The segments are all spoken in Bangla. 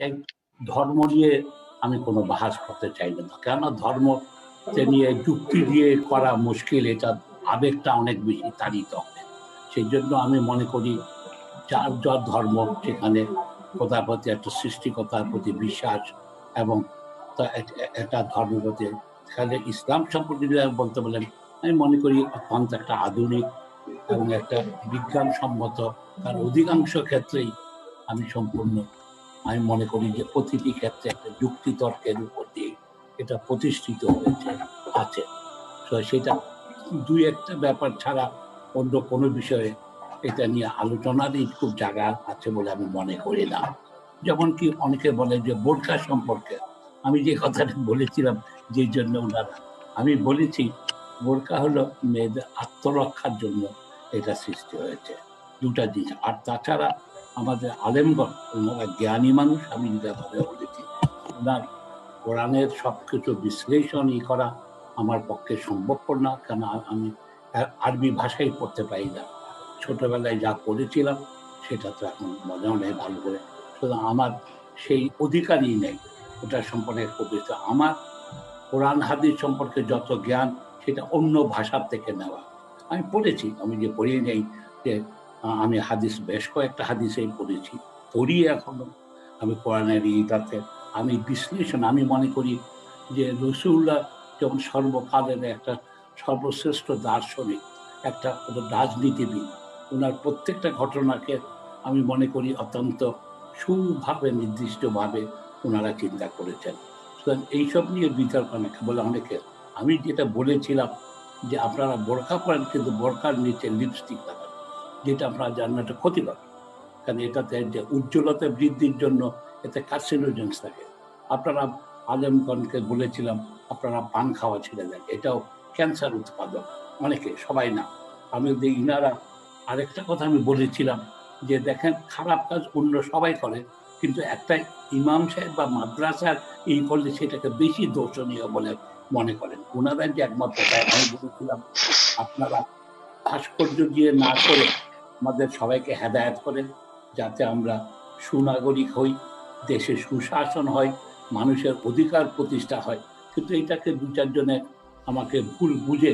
এই ধর্ম নিয়ে আমি কোনো বাহাস করতে চাই না, কেন ধর্মকে নিয়ে যুক্তি দিয়ে করা মুশকিল, এটা আবেগটা অনেক বেশি তাড়িত হবে। সেই জন্য আমি মনে করি যার যার ধর্ম, সেখানে খোদার প্রতি একটা সৃষ্টিকতার প্রতি বিশ্বাস এবং একটা ধর্মের প্রতি, সেখানে ইসলাম সম্পর্কে যদি বলতে বলেন, আমি মনে করি অত্যন্ত একটা আধুনিক এবং একটা বিজ্ঞানসম্মত, কারণ অধিকাংশ ক্ষেত্রেই আমি মনে করি যে প্রতিটি ক্ষেত্রে একটা যুক্তি তর্কের উপর দিয়ে এটা প্রতিষ্ঠিত হয়েছে আছে। তো সেটা দুই একটা ব্যাপার ছাড়া অন্য কোনো বিষয়ে এটা নিয়ে আলোচনারই খুব জায়গা আছে বলে আমি মনে করি না। যেমন কি অনেকে বলে যে বোরকা সম্পর্কে আমি যে কথাটা বলেছিলাম, যে জন্য ওনারা, আমি বলেছি বোরকা হলো মেয়েদের আত্মরক্ষার জন্য এটা সৃষ্টি হয়েছে, দুটা জিনিস। আর তাছাড়া আমাদের আলেমগণ, ওনারা জ্ঞানী মানুষ, আমি যেটা ভাবে বলেছি, ওনার কোরআনের সবকিছু বিশ্লেষণই করা আমার পক্ষে সম্ভবপর না, কেন আমি আরবি ভাষাই পড়তে পারি না। ছোটবেলায় যা পড়েছিলাম সেটা তো এখন মনেও নেই ভালো করে, সুতরাং আমার সেই অধিকারই নেই ওটা সম্পর্কে কবিতা। আমার কোরআন হাদিস সম্পর্কে যত জ্ঞান, সেটা অন্য ভাষার থেকে নেওয়া। আমি পড়েছি, আমি যে পড়ি নেই যে আমি হাদিস বেশ কয়েকটা হাদিসেই পড়েছি, পড়ি এখনো। আমি কোরআনের ইটাতে আমি বিশ্লেষণ, আমি মনে করি যে রসুল্লাহ যেমন সর্বকালের একটা সর্বশ্রেষ্ঠ দার্শনিক, একটা রাজনীতিবিদ, ওনার প্রত্যেকটা ঘটনাকে আমি মনে করি অত্যন্ত সুভাবে নির্দিষ্টভাবে ওনারা চিন্তা করেছেন। সুতরাং এইসব নিয়ে বিতর্ক অনেকে বলে, অনেকে, আমি যেটা বলেছিলাম যে আপনারা বোরখা পরেন কিন্তু বোরখার নিচে লিপস্টিক লাগান, যেটা আপনারা জানেন এটা ক্ষতিকর, কারণ এটাতে যে উজ্জ্বলতা বৃদ্ধির জন্য এতে কার্সিনোজেন্স থাকে। আপনারা আলেমগণকে বলেছিলাম আপনারা পান খাওয়া ছেড়ে দেন, এটাও ক্যান্সার উৎপাদক, অনেকে, সবাই না। আমি ইনারা আরেকটা কথা আমি বলেছিলাম যে দেখেন, খারাপ কাজ অন্য সবাই করে, কিন্তু একটা ইমাম সাহেব বা মাদ্রাসার এই করলে সেটাকে বেশি দোষণীয় বলে মনে করেন ওনারা, যে একমাত্র তাই। আমি বলেছিলাম আপনারা ভাস্কর্য দিয়ে না করে আমাদের সবাইকে হেদায়েত করেন, যাতে আমরা সুনাগরিক হই, দেশে সুশাসন হয়, মানুষের অধিকার প্রতিষ্ঠা হয়। কিন্তু এটাকে দু চারজনে আমাকে ভুল বুঝে,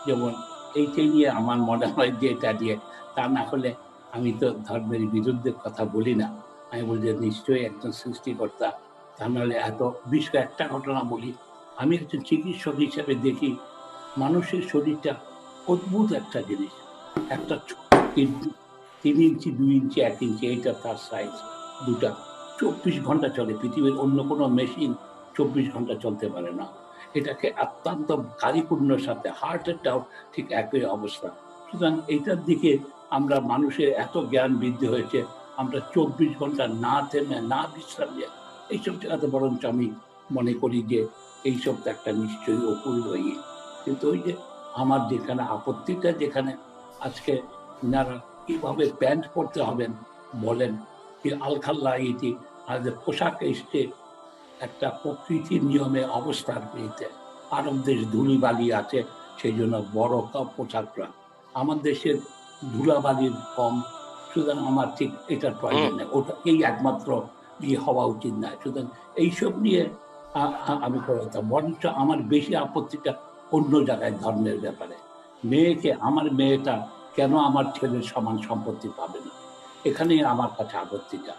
যেমন এইটাই নিয়ে আমার মনে হয় যে এটা দিয়ে, তা না হলে আমি তো ধর্মের বিরুদ্ধে কথা বলি না। আমি বলি যে নিশ্চয়ই একজন সৃষ্টিকর্তা, তা নাহলে এত বিশ্ব। একটা ঘটনা বলি, আমি একজন চিকিৎসক হিসেবে দেখি মানুষের শরীরটা অদ্ভুত একটা জিনিস। একটা ছোট কিডনি 3 ইঞ্চি, 2 ইঞ্চি, 1 ইঞ্চি, এইটা তার সাইজ, দুটা 24 ঘন্টা চলে। পৃথিবীর অন্য কোনো মেশিন 24 ঘন্টা চলতে পারে না। এটাকে অত্যন্ত কারিপূর্ণের সাথে, হার্টেরটাও ঠিক একই অবস্থা। সুতরাং এইটার দিকে আমরা, মানুষের এত জ্ঞান বৃদ্ধি হয়েছে, আমরা 24 ঘন্টা না থেমে, না বিশ্রাম নিয়ে এইসব জায়গাতে, বরঞ্চ আমি মনে করি যে এইসব তো একটা নিশ্চয়ই অপূর্ব ইয়ে। কিন্তু ওই যে আমার যেখানে আপত্তিটা, যেখানে আজকে ইনারা কিভাবে প্যান্ট পরতে হবেন বলেন, যে আলখাল্লা এটি আমাদের পোশাক এসছে একটা প্রকৃতির নিয়মে অবস্থার পেয়েছে। আরব দেশ ধুলিবালি আছে, সেই জন্য বড় পোশাকরা, আমার দেশের ধুলাবালির কম, সুতরাং আমার ঠিক এটার প্রয়োজন নেই, ওটাকেই একমাত্র ইয়ে হওয়া উচিত না। সুতরাং এইসব নিয়ে আমি করতাম, বরঞ্চ আমার বেশি আপত্তিটা অন্য জায়গায়, ধর্মের ব্যাপারে। আমার মেয়েটা কেন আমার ছেলের সমান সম্পত্তি পাবে না, এখানেই আমার কাছে আপত্তিটা।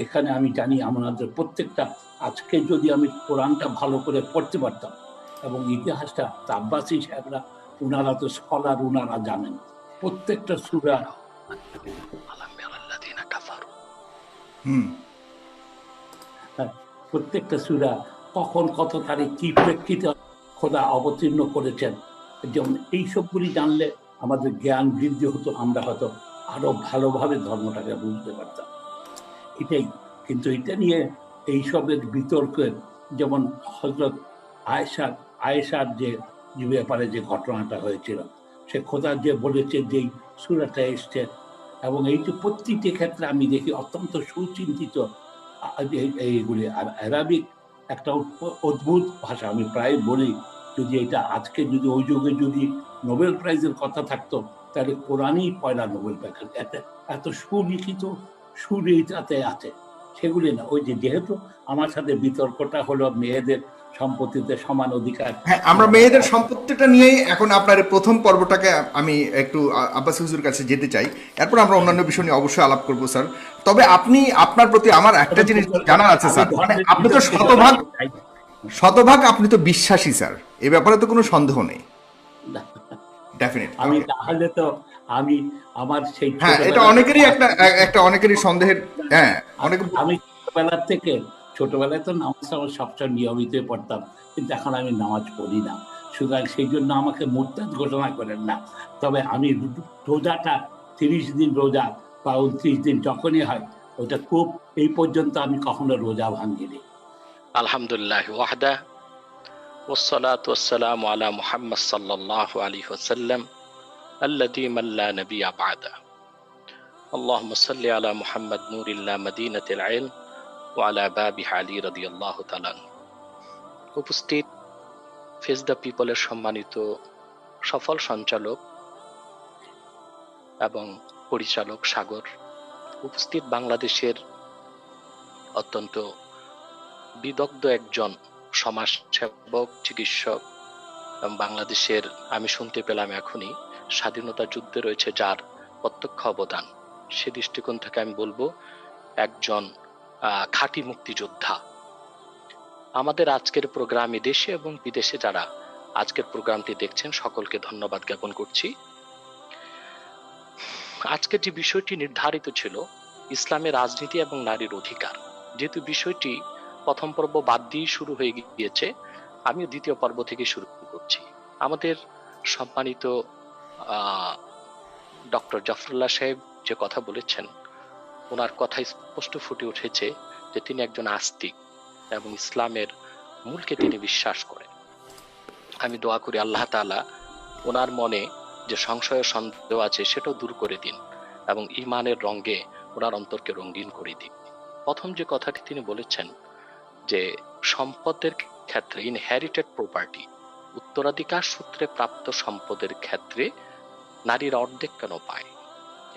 এখানে আমি জানি আমাদের প্রত্যেকটা, আজকে যদি আমি কোরআনটা ভালো করে পড়তে পারতাম এবং ইতিহাসটা, আব্বাসী সাহেবরা, উনারা তো স্কলার, উনারা জানেন প্রত্যেকটা সূরা, প্রত্যেকটা সূরা কখন, কত তারিখ, কি প্রেক্ষিতে খোদা অবতীর্ণ করেছেন। যেমন এইসবগুলি জানলে আমাদের জ্ঞান বৃদ্ধি হতো, আমরা হয়তো আরো ভালোভাবে ধর্মটাকে বুঝতে পারতাম, এটাই। কিন্তু এটা নিয়ে এইসবের বিতর্কের, যেমন হযরত আয়েশার যে ব্যাপারে যে ঘটনাটা হয়েছিল, সে খোদা যে বলেছে যেই সূরাটা এসছে, এবং এই যে প্রত্যেকটি ক্ষেত্রে আমি দেখি অত্যন্ত সুচিন্তিত এইগুলি। আর অ্যারাবিক একটা অদ্ভুত ভাষা, আমি প্রায় বলি যদি এটা আজকে, যদি ওই যুগে যদি নোবেল প্রাইজের কথা থাকতো, তাহলে কোরআনই পয়লা নোবেল প্রাইজ। এত সুলিখিত সুর এইটাতে আছে, সেগুলি না। ওই যে যেহেতু আমার সাথে বিতর্কটা হলো মেয়েদের সম্পত্তিতে সমান অধিকার। হ্যাঁ, আমরা মেয়েদের সম্পত্তিটা নিয়েই এখন আপনার প্রথম পর্বটাকে আমি একটু আব্বাস হুজুর কাছে যেতে চাই, এরপর আমরা অন্যান্য বিষয় নিয়ে অবশ্যই আলাপ করবো স্যার। তবে আপনার প্রতি আমার একটা জিনিস জানার আছে স্যার, মানে আপনি তো শতভাগ আপনি তো বিশ্বাসী স্যার, এ ব্যাপারে তো কোনো সন্দেহ নেই। ডেফিনেট। আমি তাহলে তো আমি আমার সেই হ্যাঁ, এটা অনেকেরই একটা অনেকেরই সন্দেহের। হ্যাঁ, অনেক। আমি ছোটবেলায় তো নামাজ সবসময় নিয়মিত পড়তাম, কিন্তু এখন আমি নামাজ পড়ি না। সুতরাং সেই জন্য আমাকে মুরতাদ ঘোষণা করেন না। তবে আমি রোজাটা 30 দিন রোজা বা 29 দিন যখনই হয়, ওটা খুব, এই পর্যন্ত আমি কখনো রোজা ভাঙিনি। আলহামদুলিল্লাহ ওয়াহদা ওয়াসসালাতু ওয়াসসালামু আলা মুহাম্মদ সাল্লাল্লাহু আলাইহি ওয়াসাল্লাম আল্লাযী মান লা নাবিয়্যা বা'দা। আল্লাহুম্মা সাল্লি আলা মুহাম্মদ নূরিল্লাহ মদিনাতিল ইলম ওয়া আলা বাবিহা আলী রাদিয়াল্লাহু তাআলা। উপস্থিত ফেস দ্য পিপলের সম্মানিত সফল সঞ্চালক এবং পরিচালক সাগর, উপস্থিত বাংলাদেশের অত্যন্ত বিদগ্ধ একজন সমাজসেবক, চিকিৎসক এবং বাংলাদেশের, আমি শুনতে পেলাম এখনই, স্বাধীনতা যুদ্ধে রয়েছে যার প্রত্যক্ষ অবদান, সে দৃষ্টিকোণ থেকে আমি বলবো একজন খাঁটি মুক্তিযোদ্ধা। আমাদের আজকের প্রোগ্রামে দেশে এবং বিদেশে যারা আজকের প্রোগ্রামটি দেখছেন সকলকে ধন্যবাদ জ্ঞাপন করছি। আজকের যে বিষয়টি নির্ধারিত ছিল ইসলামের রাজনীতি এবং নারীর অধিকার, যেহেতু বিষয়টি প্রথম পর্ব বাদ দিয়ে শুরু হয়ে গিয়েছে, আমিও দ্বিতীয় পর্ব থেকে শুরু করছি। আমাদের সম্মানিত ডক্টর জাফরুল্লাহ সাহেব যে কথা বলেছেন, ওনার কথায় স্পষ্ট ফুটে উঠেছে যে তিনি একজন আস্তিক এবং ইসলামের মূলকে তিনি বিশ্বাস করেন। আমি দোয়া করি আল্লাহ তাআলা ওনার মনে যে সংশয় সন্দেহ আছে সেটাও দূর করে দিন এবং ঈমানের রঙে ওনার অন্তরকে রঙিন করে দিন। প্রথম যে কথাটি তিনি বলেছেন যে সম্পদের ক্ষেত্রে, ইনহেরিটেড প্রপার্টি, উত্তরাধিকার সূত্রে প্রাপ্ত সম্পদের ক্ষেত্রে নারীরা অর্ধেক কেন পায়,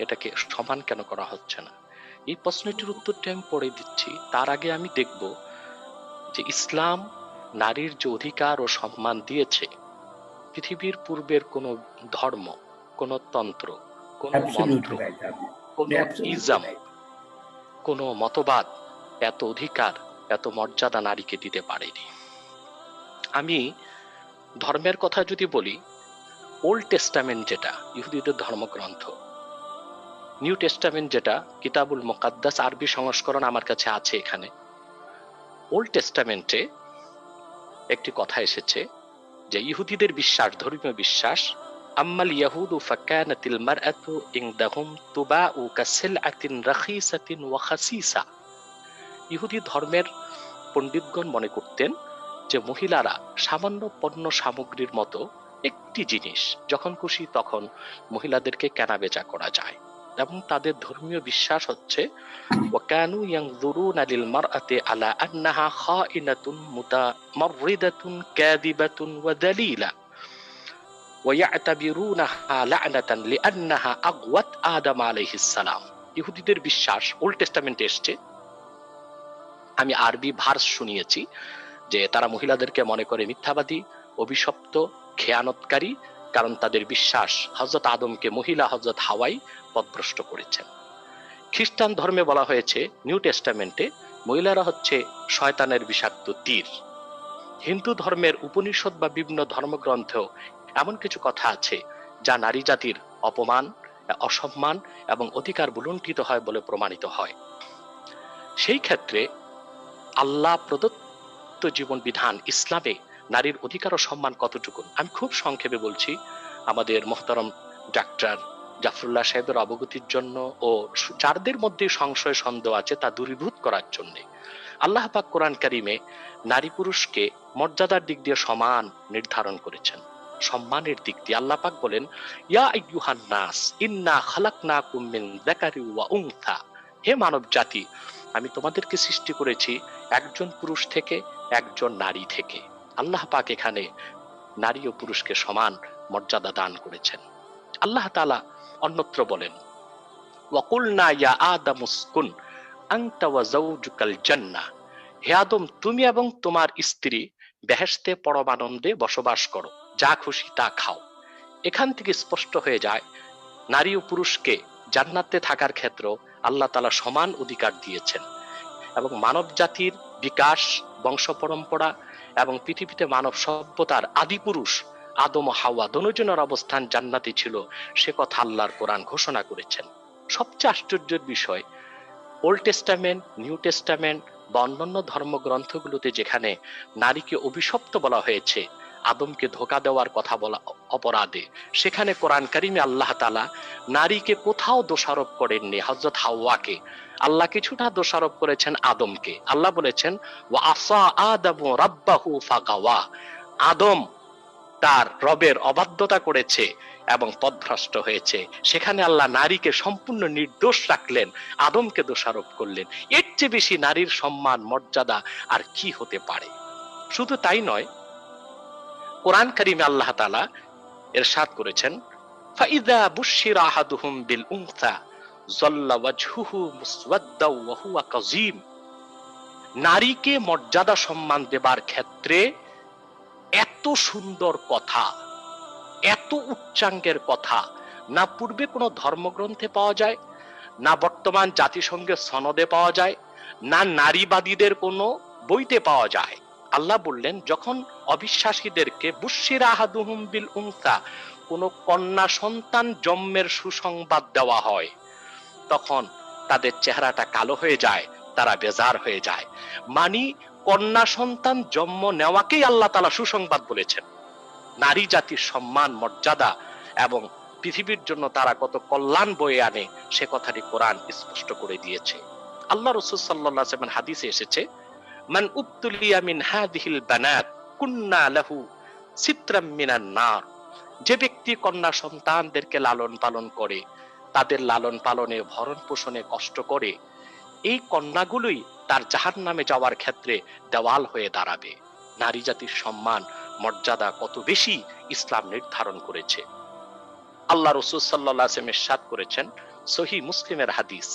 এটাকে সমান কেন করা হচ্ছে না, এই প্রশ্নটির উত্তরটি আমি পড়ে দিচ্ছি। তার আগে আমি দেখব যে ইসলাম নারীর যে অধিকার ও সম্মান দিয়েছে, পৃথিবীর পূর্বের কোন ধর্ম, কোন তন্ত্র, কোন মন্ত্র, কোন ইজম, কোন মতবাদ এত অধিকার, এত মর্যাদা নারীকে দিতে পারেনি। আমি ধর্মের কথা যদি বলি, ওল্ড টেস্টামেন্ট যেটা ইহুদিদের ধর্মগ্রন্থ, নিউ টেস্টামেন্ট যেটা কিতাবুল মুকাদ্দাস, আরবি সংস্করণ আমার কাছে আছে এখানে। ওল্ড টেস্টামেন্টে একটি কথা এসেছে যে ইহুদিদের বিশ্বাস, ধর্মীয় বিশ্বাস, আম্মাল ইয়াহুদু ফাকানাতিল মারআতু ইনদাহুম তুবাউ কাসিলআতিন রাখিসাতিন ওয়া খাসিসা। ইহুদি ধর্মের পণ্ডিতগণ মনে করতেন যে মহিলারা সামান্য পণ্য সামগ্রীর মতো একটি জিনিস, যখন খুশি তখন মহিলাদেরকে কেনাবেচা করা যায়, এবং তাদের ধর্মীয় বিশ্বাস হচ্ছে ওয়াকানু ইয়ানজুরুনা লিল মারআতি আলা আন্নাহা খাইনাতুন মুতামাররিদাতুন কাযিবাতুন ওয়া দালিলা ওয়া ইয়াতাবিরুনাহা লা'নাতান লিআন্নাহা আগওয়াত আদম আলাইহিস সালাম। ইহুদিদের বিশ্বাস ওল্ড টেস্টামেন্টে এসেছে, আমি আরবি ভার্স শুনিয়েছি, যে তারা মহিলাদেরকে মনে করে মিথ্যাবাদী, অভিশপ্ত, খেয়ানতকারী, কারণ তাদের বিশ্বাস হযরত আদমকে মহিলা হযরত হাওয়াই পথভ্রষ্ট করেছেন। খ্রিস্টান ধর্মে বলা হয়েছে নিউ টেস্টামেন্টে মহিলারা হচ্ছে শয়তানের বিষাক্ত তীর। হিন্দু ধর্মের উপনিষদ বা বিভিন্ন ধর্মগ্রন্থেও এমন কিছু কথা আছে যা নারী জাতির অপমান, অসম্মান এবং অধিকার ভুলুণ্ঠিত হয় বলে প্রমাণিত হয়। সেই ক্ষেত্রে আল্লাহ প্রদত্ত জীবন বিধান ইসলামে নারীর অধিকার ও সম্মান কতটুকু, আমি খুব সংক্ষেপে বলছি আমাদের মোহতারম ডাক্তার জাফরুল্লাহ সাহেবের অবগতির জন্য, ও যাদের মধ্যে সংশয় সন্দেহ আছে তা দূরীভূত করার জন্য। আল্লাহ পাক কোরআন কারিমে নারী পুরুষকে মর্যাদার দিক দিয়ে সমান নির্ধারণ করেছেন। সম্মানের দিক দিয়ে আল্লাহ পাক বলেন, ইয়া আইয়ুহান নাস ইন্না খালাকনাকুম মিন যাকারি ওয়া উনসা, হে মানব জাতি, আমি তোমাদেরকে সৃষ্টি করেছি একজন পুরুষ থেকে, একজন নারী থেকে। আল্লাহ পাক এখানে নারী ও পুরুষকে সমান মর্যাদা দান করেছেন। আল্লাহ তাআলা অন্যত্র বলেন, ওয়াকুলনা ইয়া আদামু উসকুন আনতা ওয়া যাওজুকাল জান্নাহ, হে আদম তুমি এবং তোমার স্ত্রী বেহেশতে পরমানন্দে বসবাস করো, যা খুশি তা খাও। এখান থেকে স্পষ্ট হয়ে যায় নারী ও পুরুষকে জান্নাতে থাকার ক্ষেত্রে আল্লাহ তাআলা সমান অধিকার দিয়েছেন, এবং মানব জাতির বিকাশ, বংশ পরম্পরা এবং পৃথিবীতে মানব সভ্যতার আদি পুরুষ আদম ও হাওয়া দুজনের অবস্থান জান্নাতে ছিল, সে কথা আল্লাহর কোরআন ঘোষণা করেছেন। সবচেয়ে আশ্চর্যের বিষয়, ওল্ড টেস্টামেন্ট, নিউ টেস্টামেন্ট বা অন্যান্য ধর্মগ্রন্থগুলোতে যেখানে নারীকে অভিশপ্ত বলা হয়েছে আদমকে ধোঁকা দেওয়ার কথা বলা অপরাধে, সেখানে কোরআন কারিমে আল্লাহ তাআলা নারীকে কোথাও দোষারোপ করেননি। হযরত হাওয়াকে আল্লাহ কিছুটা দোষারোপ করেছেন আদমকে। আল্লাহ বলেছেন ওয়া আসা আদামু রাব্বাহু ফাগাওয়া, আদম তার রবের অবাধ্যতা করেছে এবং পথভ্রষ্ট হয়েছে। সেখানে আল্লাহ নারীকে সম্পূর্ণ নির্দোষ রাখলেন, আদমকে দোষারোপ করলেন। এর চেয়ে বেশি নারীর সম্মান মর্যাদা আর কি হতে পারে? শুধু তাই নয়, কোরআন কারিমে আল্লাহ তাআলা ইরশাদ করেছেন ফাইযা বুশিরা আহাদুহুম বিল উনসা যাল্লা ওয়াজহুহু মুসওয়াদ্দা ওয়া হুয়া কাযীম, নারীকে মর্যাদা সম্মান দেবার ক্ষেত্রে এত সুন্দর কথা, এত উচ্চাঙ্গের কথা না পূর্বে কোনো ধর্মগ্রন্থে পাওয়া যায়, না বর্তমান জাতিসংঘের সনদে পাওয়া যায়, না নারীবাদীদের কোনো বইতে পাওয়া যায়। আল্লাহ বললেন যখন অবিশ্বাসীদেরকে বুশিরা আহাদুহুম বিল উনসা, কোনো কন্যা সন্তান জন্মের সুসংবাদ দেওয়া হয়, তখন তাদের চেহারাটা কালো হয়ে যায়, তারা বেজার হয়ে যায়। মানে কন্যা সন্তান জন্ম নেওয়াকেই আল্লাহ তাআলা সুসংবাদ বলেছেন। নারী জাতির সম্মান, মর্যাদা এবং পৃথিবীর জন্য তারা কত কল্যাণ বয়ে আনে সে কথাটি কোরআন স্পষ্ট করে দিয়েছে। আল্লাহ রাসূল সাল্লাল্লাহু আলাইহি ওয়াসাল্লাম হাদিসে এসেছে মান উবতুলিয়া মিন হাযিহিল বানাত কুন্না লাহু সিতরাম মিনান নার, যে ব্যক্তি কন্যা সন্তানদেরকে লালন পালন করে, তাদের লালন পালনে ভরণ পোষণে কষ্ট করে, এই কন্যাগুলোই তার জাহান্নামে যাওয়ার ক্ষেত্রে দেওয়াল হয়ে দাঁড়াবে। নারী জাতির সম্মান মর্যাদা কত বেশি ইসলাম নির্ধারণ করেছে। আল্লাহ রাসূল সাল্লাল্লাহু আলাইহি ওয়াসাল্লাম ইরশাদ করেছেন, সহিহ মুসলিমের হাদিস,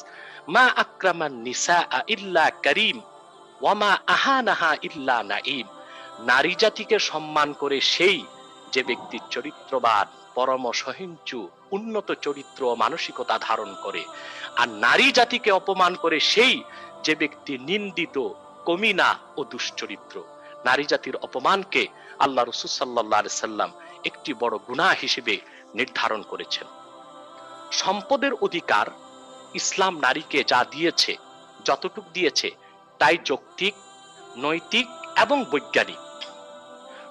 মা আকরামান নিসা ইল্লা কারীম ওয়া মা আহানাহা ইল্লা নাঈম, নারী জাতিকে সম্মান করে সেই যে ব্যক্তি চরিত্রবান, পরম সহিষ্ণু, উন্নত চরিত্র ও মানসিকতা ধারণ করে, আর নারী জাতিকে অপমান করে সেই যে ব্যক্তি নিন্দিত, কমিনা ও দুশ্চরিত্র। নারী জাতির অপমানকে আল্লাহ রাসূল সাল্লাল্লাহু আলাইহি সাল্লাম একটি বড় গুনাহ হিসেবে নির্ধারণ করেছেন। সম্পদের অধিকার ইসলাম নারীকে যা দিয়েছে, যতটুক দিয়েছে, তাই যৌক্তিক, নৈতিক এবং বৈজ্ঞানিক।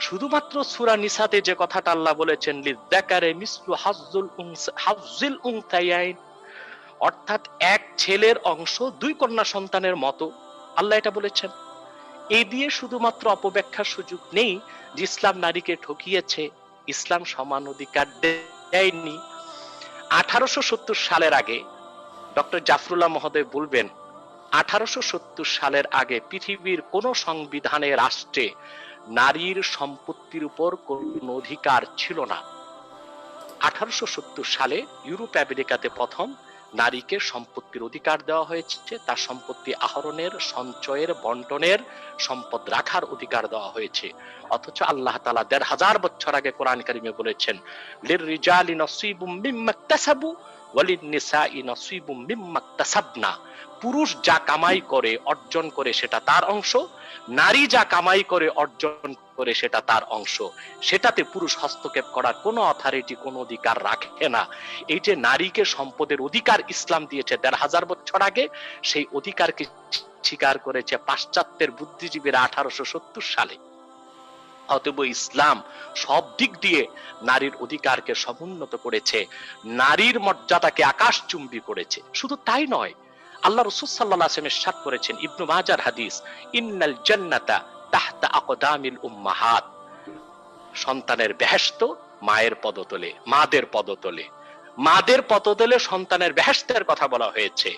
শুধুমাত্র সূরা নিসাতে যে কথাটা আল্লাহ বলেছেন লিযাকারে মিসলু হাজ্জিল উনসায়াইন, অর্থাৎ এক ছেলের অংশ দুই কন্যা সন্তানের মতো, আল্লাহ এটা বলেছেন। এই দিয়ে শুধুমাত্র অপব্যাখ্যার সুযোগ নেই যে ইসলাম নারীকে ঠকিয়েছে, ইসলাম সমান অধিকার দেয়নি। 1870 সালের আগে ডক্টর জাফরুল্লাহ মহোদয় বলবেন 1870 সালের আগে পৃথিবীর কোন সংবিধানে, রাষ্ট্রে নারীর সম্পত্তির উপর কোন অধিকার ছিল না। 1870 সালে ইউরোপ আমেরিকাতে প্রথম নারীকে সম্পত্তির অধিকার দেওয়া হয়েছে, তার সম্পত্তি আহরণের, সঞ্চয়ের, বন্টনের, সম্পদ রাখার অধিকার দেওয়া হয়েছে। অথচ আল্লাহ তাআলা ১৫০০ বছর আগে কোরআন কারিমে বলেছেন লিররিজালি নসীবুম মিম্মা ইকতাসাবু ওয়া লিন-নিসাই নসীবুম মিম্মা ইকতাসাবনা, পুরুষ যা কামাই করে, অর্জন করে সেটা তার অংশ, নারী যা কামাই করে, অর্জন করে সেটা তার অংশ। সেটাতে পুরুষ হস্তক্ষেপ করার কোনো অথরিটি, কোনো অধিকার রাখে না। এই যে নারীকে সম্পদের অধিকার ইসলাম দিয়েছে ১৫০০ বছর আগে, সেই অধিকারকে স্বীকার করেছে পাশ্চাত্যের বুদ্ধিজীবীরা 1870 সালে। অতএব ইসলাম সব দিক দিয়ে নারীর অধিকারকে সমুন্নত করেছে, নারীর মর্যাদাকে আকাশচুম্বী করেছে। শুধু তাই নয়, আল্লাহ রাসূল সাল্লাল্লাহু আলাইহি ওয়াসাল্লাম ইরশাদ করেছেন, ইবনে মাজার হাদিস, ইন্নাল জান্নাতা তাহতা আকদামিল উম্মাহাত, সন্তানের বেহেশত মায়ের পদতলে, মাদের পদতলে, মাদের পদতলে সন্তানের বেহেশতের কথা বলা হয়েছে।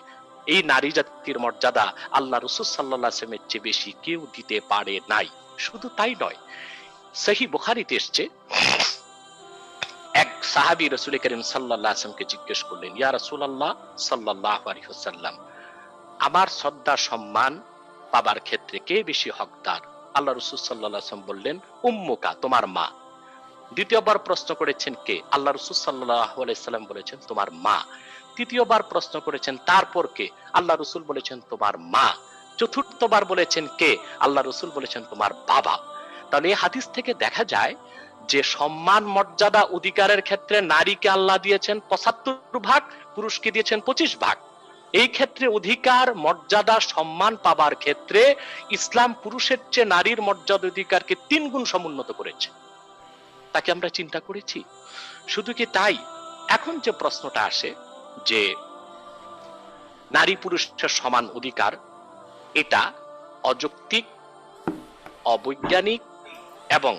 এই নারী জাতির মর্যাদা আল্লাহ রাসূল সাল্লাল্লাহু আলাইহি ওয়াসাল্লামের চেয়ে বেশি কেউ দিতে পারে নাই। শুধু তাই নয়, সহিহ বুখারীতে এসেছে, এক সাহাবী রাসূল করিম সাল্লাল্লাহু আলাইহি ওয়াসাল্লামকে জিজ্ঞেস করলেন, ইয়া রাসূলুল্লাহ সাল্লাল্লাহু আলাইহি ওয়াসাল্লাম, আমার শ্রদ্ধা সম্মান পাবার ক্ষেত্রে কে বেশি হকদার? আল্লাহ রাসূল সাল্লাল্লাহু আলাইহি ওয়াসাল্লাম বললেন, উম্মুকা, তোমার মা। দ্বিতীয়বার প্রশ্ন করেছেন কে? আল্লাহ রাসূল সাল্লাল্লাহু আলাইহি সাল্লাম বলেছেন, তোমার মা। তৃতীয়বার প্রশ্ন করেছেন, তারপর কে? আল্লাহ রাসূল বলেছেন, তোমার মা। চতুর্থবার বলেছেন কে? আল্লাহ রাসূল বলেছেন, তোমার বাবা। তাহলে এই হাদিস থেকে দেখা যায় যে সম্মান, মর্যাদা, অধিকারের ক্ষেত্রে নারীকে আল্লাহ দিয়েছেন ৭৫ ভাগ, পুরুষকে দিয়েছেন ২৫ ভাগ। এই ক্ষেত্রে অধিকার, মর্যাদা, সম্মান পাবার ক্ষেত্রে ইসলাম পুরুষের চেয়ে নারীর মর্যাদা, অধিকারকে ৩ গুণ সমুন্নত করেছে। তাকে আমরা চিন্তা করেছি? শুধু কি তাই, এখন যে প্রশ্নটা আসে যে নারী পুরুষের সমান অধিকার, এটা অযৌক্তিক, অবৈজ্ঞানিক এবং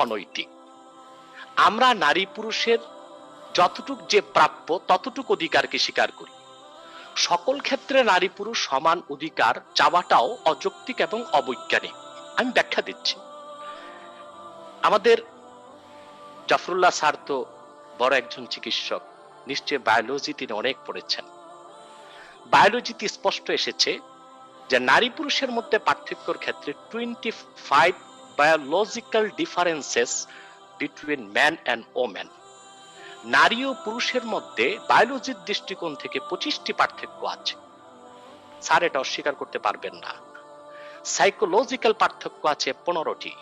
অনৈতিক। আমরা নারী পুরুষের যতটুক যে প্রাপ্য ততটুক অধিকারকে স্বীকার করি। সকল ক্ষেত্রে নারী পুরুষ সমান অধিকার চাওয়াটাও অযৌক্তিক এবং অবৈজ্ঞানিক। আমি ব্যাখ্যা দিচ্ছি। আমাদের জাফরুল্লাহ স্যার তো বড় একজন চিকিৎসক, নিশ্চয় বায়োলজি তিনি অনেক পড়েছেন। বায়োলজিতে স্পষ্ট এসেছে যে নারী পুরুষের মধ্যে পার্থক্যের ক্ষেত্রে 25 biological differences between man and woman. নারী ও পুরুষের মধ্যে বায়োলজির দৃষ্টিকোণ থেকে 25টি পার্থক্য আছে। স্যার এটা অস্বীকার করতে পারবেন না। সাইকোলজিক্যাল পার্থক্য আছে 15টি,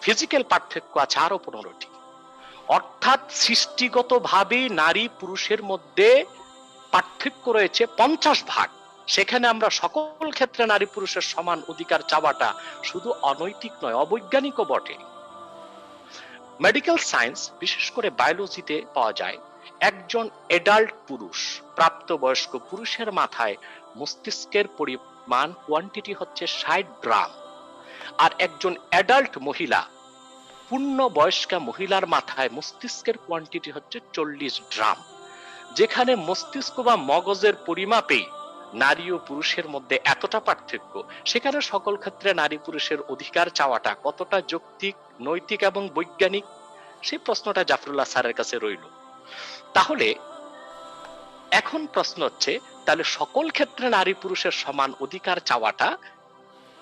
ফিজিক্যাল পার্থক্য আছে আরো 15টি। অর্থাৎ সৃষ্টিগতভাবে নারী পুরুষের মধ্যে পার্থক্য রয়েছে 50 ভাগ। সেখানে আমরা সকল ক্ষেত্রে নারী পুরুষের সমান অধিকার চাওয়াটা শুধু অনৈতিক নয়, অবৈজ্ঞানিকও বটে। মেডিকেল সায়েন্স, বিশেষ করে বায়োলজিতে পাওয়া যায়, একজন এডাল্ট পুরুষ, প্রাপ্তবয়স্ক পুরুষের মাথায় মস্তিষ্কের পরিমাণ কোয়ান্টিটি হচ্ছে 60 গ্রাম, আর একজন অ্যাডাল্ট মহিলা, পূর্ণ বয়স্কা মহিলার মাথায় মস্তিষ্কের কোয়ান্টিটি হচ্ছে 40 গ্রাম। যেখানে মস্তিষ্ক বা মগজের পরিমাপেই নারী ও পুরুষের মধ্যে এতটা পার্থক্য, সেখানে সকল ক্ষেত্রে নারী পুরুষের অধিকার চাওয়াটা কতটা যৌক্তিক, নৈতিক এবং বৈজ্ঞানিক, সেই প্রশ্নটা জাফরুল্লাহ স্যারের কাছে রইল। তাহলে এখন প্রশ্ন হচ্ছে, তাহলে সকল ক্ষেত্রে নারী পুরুষের সমান অধিকার চাওয়াটা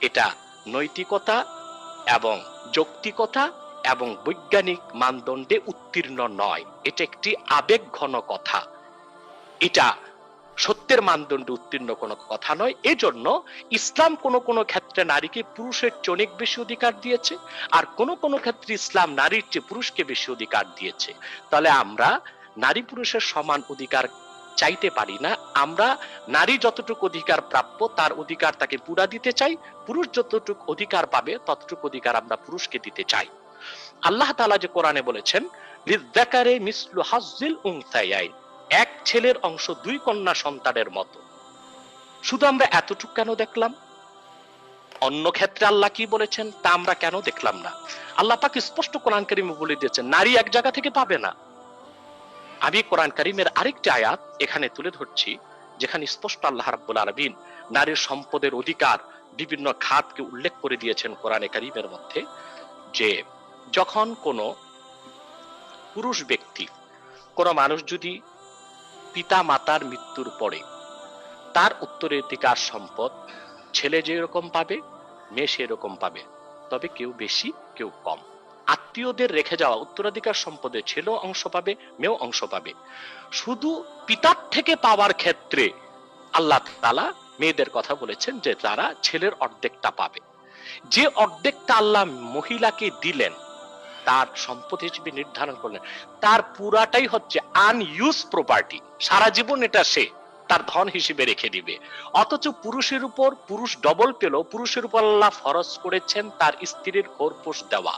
এটা নৈতিকতা এবং যৌক্তিকতা এবং বৈজ্ঞানিক মানদণ্ডে উত্তীর্ণ নয়। এটা একটি আবেগ ঘন কথা, এটা সত্যের মানদণ্ডে উত্তীর্ণ কোনো কথা নয়। এজন্য ইসলাম কোনো কোনো ক্ষেত্রে নারীকে পুরুষের চেয়ে অনেক বেশি অধিকার দিয়েছে, আর কোনো কোনো ক্ষেত্রে ইসলাম নারীর চেয়ে পুরুষকে বেশি অধিকার দিয়েছে। তাহলে আমরা নারী পুরুষের সমান অধিকার চাইতে পারি না। আমরা নারী যতটুকু অধিকার প্রাপ্য তার অধিকার তাকে পুরা দিতে চাই, পুরুষ যতটুকু অধিকার পাবে ততটুকু অধিকার আমরা পুরুষকে দিতে চাই। আল্লাহ তাআলা যে কোরআনে বলেছেন, লিযযাকারি মিসলু হাজ্জিল উনসায়াইন, এক ছেলের অংশ 2 কন্যা সন্তানের মতো। শুধু আমরা এতটুকু কেন দেখলাম? অন্য ক্ষেত্রে আল্লাহ কি বলেছেন তা আমরা কেন দেখলাম না? আল্লাহ পাক স্পষ্ট কোরআন কারীমে বলে দিয়েছেন, নারী এক জায়গা থেকে পাবে না। আমি কোরআন কারীমের আরেকটি আয়াত এখানে তুলে ধরছি, যেখানে স্পষ্ট আল্লাহ রাব্বুল আলামিন নারীর সম্পদের অধিকার বিভিন্ন খাতকে উল্লেখ করে দিয়েছেন কোরআনে কারীমের মধ্যে, যে যখন কোনো পুরুষ ব্যক্তি, কোনো মানুষ যদি পিতা মাতার মৃত্যুর পরে তার উত্তরাধিকার সম্পদ ছেলে যেরকম পাবে মেয়ে সেরকম পাবে, তবে কেউ বেশি কেউ কম। আত্মীয়দের রেখে যাওয়া উত্তরাধিকার সম্পদে ছেলেও অংশ পাবে, মেয়েও অংশ পাবে। শুধু পিতার থেকে পাওয়ার ক্ষেত্রে আল্লাহ তাআলা মেয়েদের কথা বলেছেন যে তারা ছেলের অর্ধেকটা পাবে। যে অর্ধেকটা আল্লাহ মহিলাকে দিলেন, তার সম্পদ হিসেবে নির্ধারণ করলেন, তার পুরাটাই হচ্ছে আনইউজ প্রপার্টি, সারা জীবন এটা সে তার ধন হিসেবে রেখে দিবে। অথচ পুরুষের উপর পুরুষ ডবল পেল, পুরুষের উপর আল্লাহ ফরজ করেছেন তার স্ত্রীর খোরপোশ দেওয়া,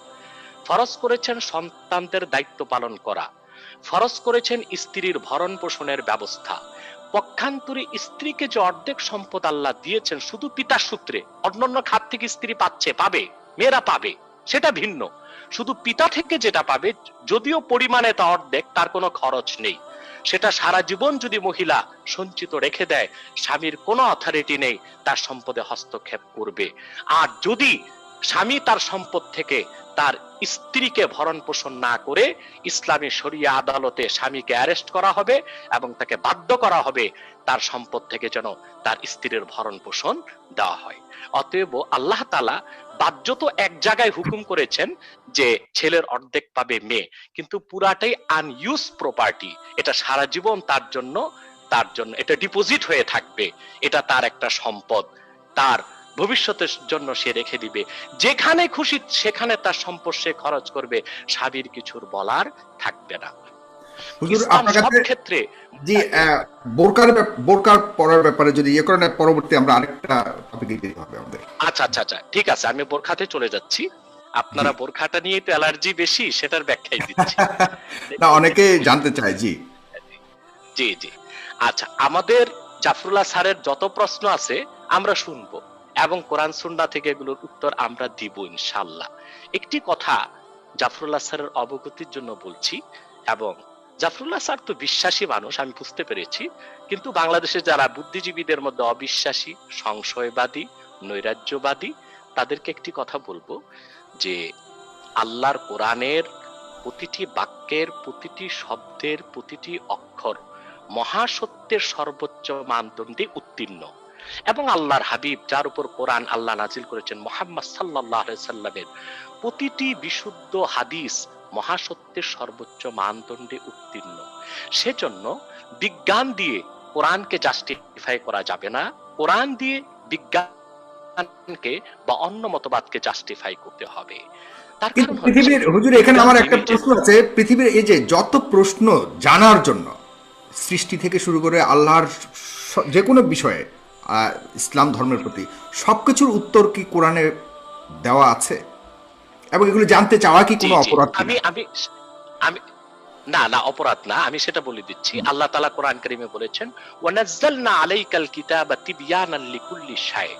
ফরজ করেছেন সন্তানদের দায়িত্ব পালন করা, ফরজ করেছেন স্ত্রীর ভরণ পোষণের ব্যবস্থা। পক্ষান্তরে স্ত্রীকে যে অর্ধেক সম্পদ আল্লাহ দিয়েছেন শুধু পিতার সূত্রে, অন্যান্য খাত থেকে স্ত্রী পাবে, মেয়েরা পাবে, সেটা ভিন্ন। শুধু পিতা থেকে যেটা পাবে, যদিও পরিমাণে তা অর্ধেক, তার কোনো খরচ নেই, সেটা সারা জীবন যদি মহিলা সঞ্চিত রেখে দেয়, স্বামীর কোনো অথরিটি নেই তার সম্পদে হস্তক্ষেপ করবে। আর যদি স্বামী তার সম্পদ থেকে তার স্ত্রীকে ভরণ পোষণ না করে ইসলামী শরিয়া আদালতে স্বামীকে অ্যারেস্ট করা হবে এবং তাকে বাধ্য করা হবে তার সম্পদ থেকে যেন তার স্ত্রীর ভরণ পোষণ দেওয়া হয়। অতএব আল্লাহ তাআলা বাহ্যত এক জায়গায় হুকুম করেছেন যে ছেলের অর্ধেক পাবে মেয়ে, কিন্তু পুরাটাই আনইউজ প্রপার্টি, এটা সারা জীবন তার জন্য এটা ডিপোজিট হয়ে থাকবে, এটা তার একটা সম্পদ, তার ভবিষ্যতের জন্য সে রেখে দিবে, যেখানে খুশি সেখানে তার সম্পদ সে খরচ করবে, স্বামীর কিছুর বলার থাকবে না। হুজুর ইসলাম আপনার সব কাছে ক্ষেত্রে জি বোরকার পরার ব্যাপারে যদি ইয়ে করেন, পরবর্তী আমরা আরেকটা টপিকে যেতে হবে আমাদের। আচ্ছা আচ্ছা আচ্ছা ঠিক আছে, আমি বোরখাতে চলে যাচ্ছি। আপনারা বোরখাটা নিয়ে তো অ্যালার্জি বেশি, সেটার ব্যাখ্যাই দিচ্ছি। না, অনেকে জানতে চায়। জি জি জি আচ্ছা, আমাদের জাফরুল্লাহ স্যারের যত প্রশ্ন আছে আমরা শুনবো এবং কোরআন সুন্নাহ থেকে এগুলোর উত্তর আমরা দিব ইনশাআল্লাহ। একটি কথা জাফরুল্লাহ স্যারের অবগতির জন্য বলছি, এবং জাফরুল্লাহ স্যার তো বিশ্বাসী মানুষ আমি বুঝতে পেরেছি, কিন্তু বাংলাদেশে যারা বুদ্ধিজীবীদের মধ্যে অবিশ্বাসী, সংশয়বাদী, নৈরাজ্যবাদী, তাদেরকে একটি কথা বলবো যে আল্লাহর কোরআনের প্রতিটি বাক্যের, প্রতিটি শব্দের, প্রতিটি অক্ষর মহাসত্যের সর্বোচ্চ মানদণ্ডে উত্তীর্ণ, এবং আল্লাহর হাবিব যার উপর কোরআন আল্লাহ নাজিল করেছেন মুহাম্মদ সাল্লাল্লাহু আলাইহি সাল্লামের প্রতিটি বিশুদ্ধ হাদিস মহাসত্যের সর্বোচ্চ মানদণ্ডে উত্তীর্ণ। সেজন্য বিজ্ঞান দিয়ে কোরআনকে জাস্টিফাই করা যাবে না, কোরআন দিয়ে বিজ্ঞানকে বা অন্য মতবাদকে জাস্টিফাই করতে হবে। তার কিন্তু কারণ হচ্ছে পৃথিবীর, হুজুর এখানে আমার একটা প্রশ্ন আছে, পৃথিবীর এই যে যত প্রশ্ন জানার জন্য সৃষ্টি থেকে শুরু করে আল্লাহর যে কোনো বিষয়ে, ইসলাম ধর্মের প্রতি সবকিছুর উত্তর কি কোরআনে দেওয়া আছে? এবং এগুলো জানতে চাওয়া কি কোনো অপরাধ কিনা? আমি আমি আমি না না, অপরাধ না, আমি সেটা বলে দিচ্ছি। আল্লাহ তাআলা কোরআন কারীমে বলেছেন ওয়ানাজ্জালনা আলাইকাল কিতাবা তিবয়ানাল লিকুল্লি শাই।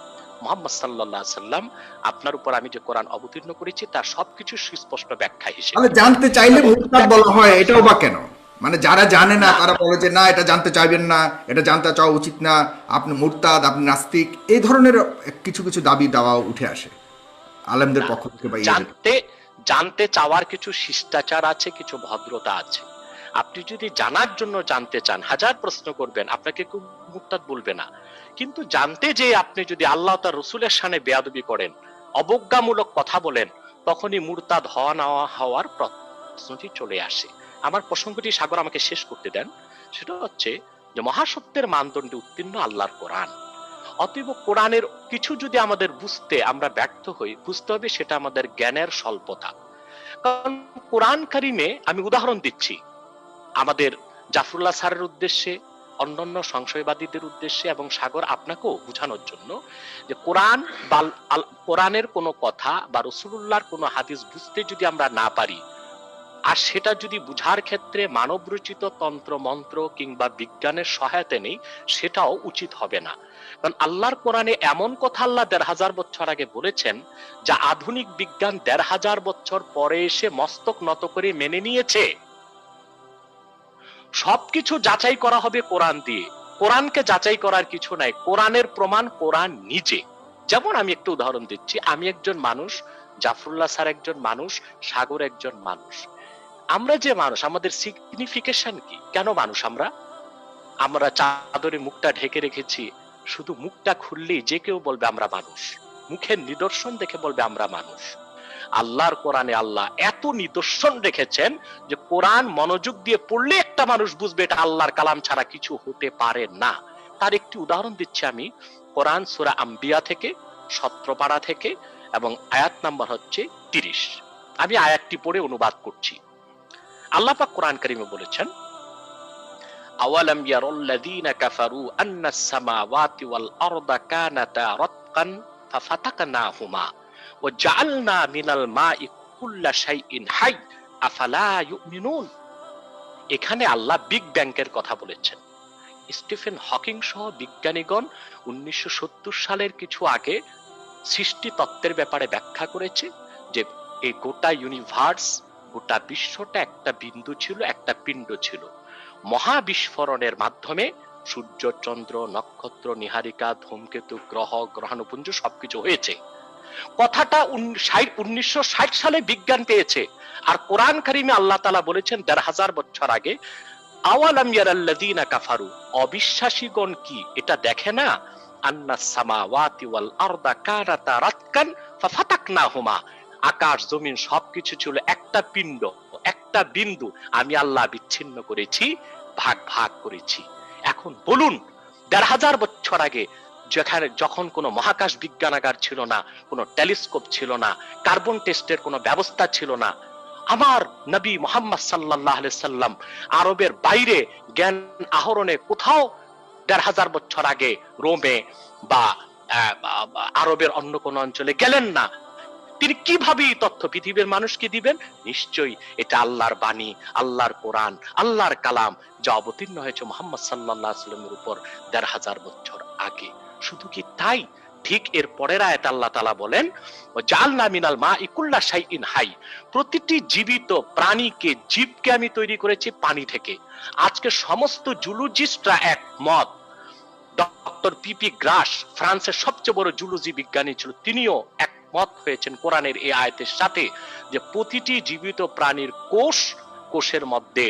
মুহাম্মদ সাল্লাল্লাহু আলাইহি সাল্লাম, আপনার উপর আমি যে কোরআন অবতীর্ণ করেছি তার সবকিছু সুস্পষ্ট ব্যাখ্যা হিসেবে। তাহলে জানতে চাইলে মুরতাদ বলা হয়, এটাও বা কেন? মানে যারা জানে না তারা বলে যে না, এটা জানতে চাইবেন না, এটা জানতে চাওয়া উচিত না, আপনি মুরতাদ, আপনি নাস্তিক, এই ধরনের কিছু কিছু দাবি দাওয়া উঠে আসে আলেমদের পক্ষ থেকে। জানতে চাওয়ার কিছু শিষ্টাচার আছে, কিছু ভদ্রতা আছে। আপনি যদি জানার জন্য জানতে চান, হাজার প্রশ্ন করবেন, আপনাকে কেউ মুরতাদ বলবে না। কিন্তু জানতে যে আপনি যদি আল্লাহ তার রসুলের সামনে বেয়াদবি করেন, অবজ্ঞামূলক কথা বলেন, তখনই মুরতাদ হওয়া না হওয়ার প্রশ্নটি চলে আসে। আমার প্রসঙ্গটি সাগর আমাকে শেষ করতে দেন। সেটা হচ্ছে যে মহাসত্যের মানদণ্ডে উত্তীর্ণ আল্লাহর কোরআন। অতএব কোরআনের কিছু যদি আমাদের বুঝতে আমরা ব্যর্থ হই, বুঝতে হবে সেটা আমাদের জ্ঞানের স্বল্পতা। কারণ কোরআন কারিমে, আমি উদাহরণ দিচ্ছি আমাদের জাফরুল্লাহ স্যারের উদ্দেশ্যে, অন্যান্য সংশয়বাদীদের উদ্দেশ্যে এবং সাগর আপনাকেও বোঝানোর জন্য, যে কোরআনের কোনো কথা বা রাসূলুল্লাহর কোনো হাদিস বুঝতে যদি আমরা না পারি, আর সেটা যদি বুঝার ক্ষেত্রে মানবরচিত তন্ত্র মন্ত্র কিংবা বিজ্ঞানের সহায়তা নেই, সেটাও উচিত হবে না। কারণ আল্লাহর কোরআনে এমন কথা আল্লাহ ১৫০০ বছর আগে বলেছেন, যা আধুনিক বিজ্ঞান ১৫০০ বছর পরে এসে মস্তক নত করে মেনে নিয়েছে। সবকিছু যাচাই করা হবে কোরআন দিয়ে, কোরআনকে যাচাই করার কিছু নাই, কোরআনের প্রমাণ কোরআন নিজে। যেমন আমি একটু উদাহরণ দিচ্ছি, আমি একজন মানুষ, জাফরুল্লাহ স্যার একজন মানুষ, সাগর একজন মানুষ। আমরা যে মানুষ, আমাদের সিগনিফিকেশন কি? কেন মানুষ আমরা চাদরে মুখটা ঢেকে রেখেছি, শুধু মুখটা খুললেই যে কেউ বলবে আমরা মানুষ, মুখের নিদর্শন দেখে বলবে আমরা মানুষ। আল্লাহর কোরআনে আল্লাহ এত নিদর্শন রেখেছেন যে কোরআন মনোযোগ দিয়ে পড়লে একটা মানুষ বুঝবে এটা আল্লাহর কালাম ছাড়া কিছু হতে পারে না। তার একটি উদাহরণ দিচ্ছি আমি, কোরআন সূরা আম্বিয়া থেকে 17 পারা থেকে, এবং আয়াত নাম্বার হচ্ছে 30। আমি আয়াতটি পড়ে অনুবাদ করছি। আল্লাহ পাক কোরআন কারীমে বলেছেন, আওয়ালাম ইয়ারাল্লাযীনা কাফারু আন্নাস সামাওয়াতি ওয়াল আরদা কানাতা রাতকান ফাফাতাকনাহুমা ওয়া জাআলনা মিনাল মাই কুল্লা শাইইন হাই আফালা ইউমিনুন। এখানে আল্লাহ বিগ ব্যাংকের কথা বলেছেন। স্টিফেন হকিং সহ বিজ্ঞানীগণ 1970 সালের কিছু আগে সৃষ্টি তত্ত্বের ব্যাপারে ব্যাখ্যা করেছে যে এই গোটা ইউনিভার্স, গোটা বিশ্বটা একটা বিন্দু ছিল, একটা পিণ্ড ছিল। মহাবিস্ফোরণের মাধ্যমে সূর্য, চন্দ্র, নক্ষত্র, নীহারিকা, ধূমকেতু, গ্রহ, গ্রহাণুপুঞ্জ সবকিছু হয়েছে। কথাটা 1960 সালে বিজ্ঞান পেয়েছে, আর কোরআন কারিমে আল্লাহ তাআলা বলেছেন ১,৫০০ বছর আগে, আওয়ালাম ইয়ারাল্লাযীনা কাফারু, অবিশ্বাসীগণ কি এটা দেখে না, আন্নাস সামাওয়াতি ওয়াল আরদা কানাতা রাতকান ফাফাতাকনাহুমা, আকাশ জমিন সবকিছু ছিল একটা পিণ্ড, একটা বিন্দু, আমি আল্লাহ বিচ্ছিন্ন করেছি, ভাগ ভাগ করেছি। এখন বলুন ১,৫০০ বছর আগে যখন কোনো মহাকাশ বিজ্ঞানাগার ছিল না, কোনো টেলিস্কোপ ছিল না, কার্বন টেস্টের কোনো ব্যবস্থা ছিল না, আমার নবী মুহাম্মদ সাল্লাল্লাহু আলাইহি সাল্লাম আরবের বাইরে জ্ঞান আহরণে কোথাও ১,৫০০ বছর আগে রোমে বা আরবের অন্য কোন অঞ্চলে গেলেন না। তিনি কিভাবে এই তথ্য পৃথিবীর মানুষকে দিবেন? নিশ্চয়ই এটা আল্লাহর বাণী, আল্লাহর কোরআন, আল্লাহর কালাম, যা অবতীর্ণ হয়েছে মুহাম্মদ সাল্লাল্লাহু আলাইহি সাল্লামের উপর ১,৫০০ বছর আগে। শুধু কি তাই, ঠিক এর পরের আয়াতে আল্লাহ তাআলা বলেন, জাআলনা মিনাল মাই কুল্লা শাইইন হাই, প্রতিটি জীবিত প্রাণীকে, জীবকে আমি তৈরি করেছি পানি থেকে। আজকে সমস্ত জুলজিস্টরা একমত, ডক্টর পিপি গ্রাস ফ্রান্সের সবচেয়ে বড় জুলজি বিজ্ঞানী ছিল, তিনিও একমত হয়েছেন কোরআনের এই আয়াতের সাথে, যে প্রতিটি জীবিত প্রাণীর কোষের মধ্যে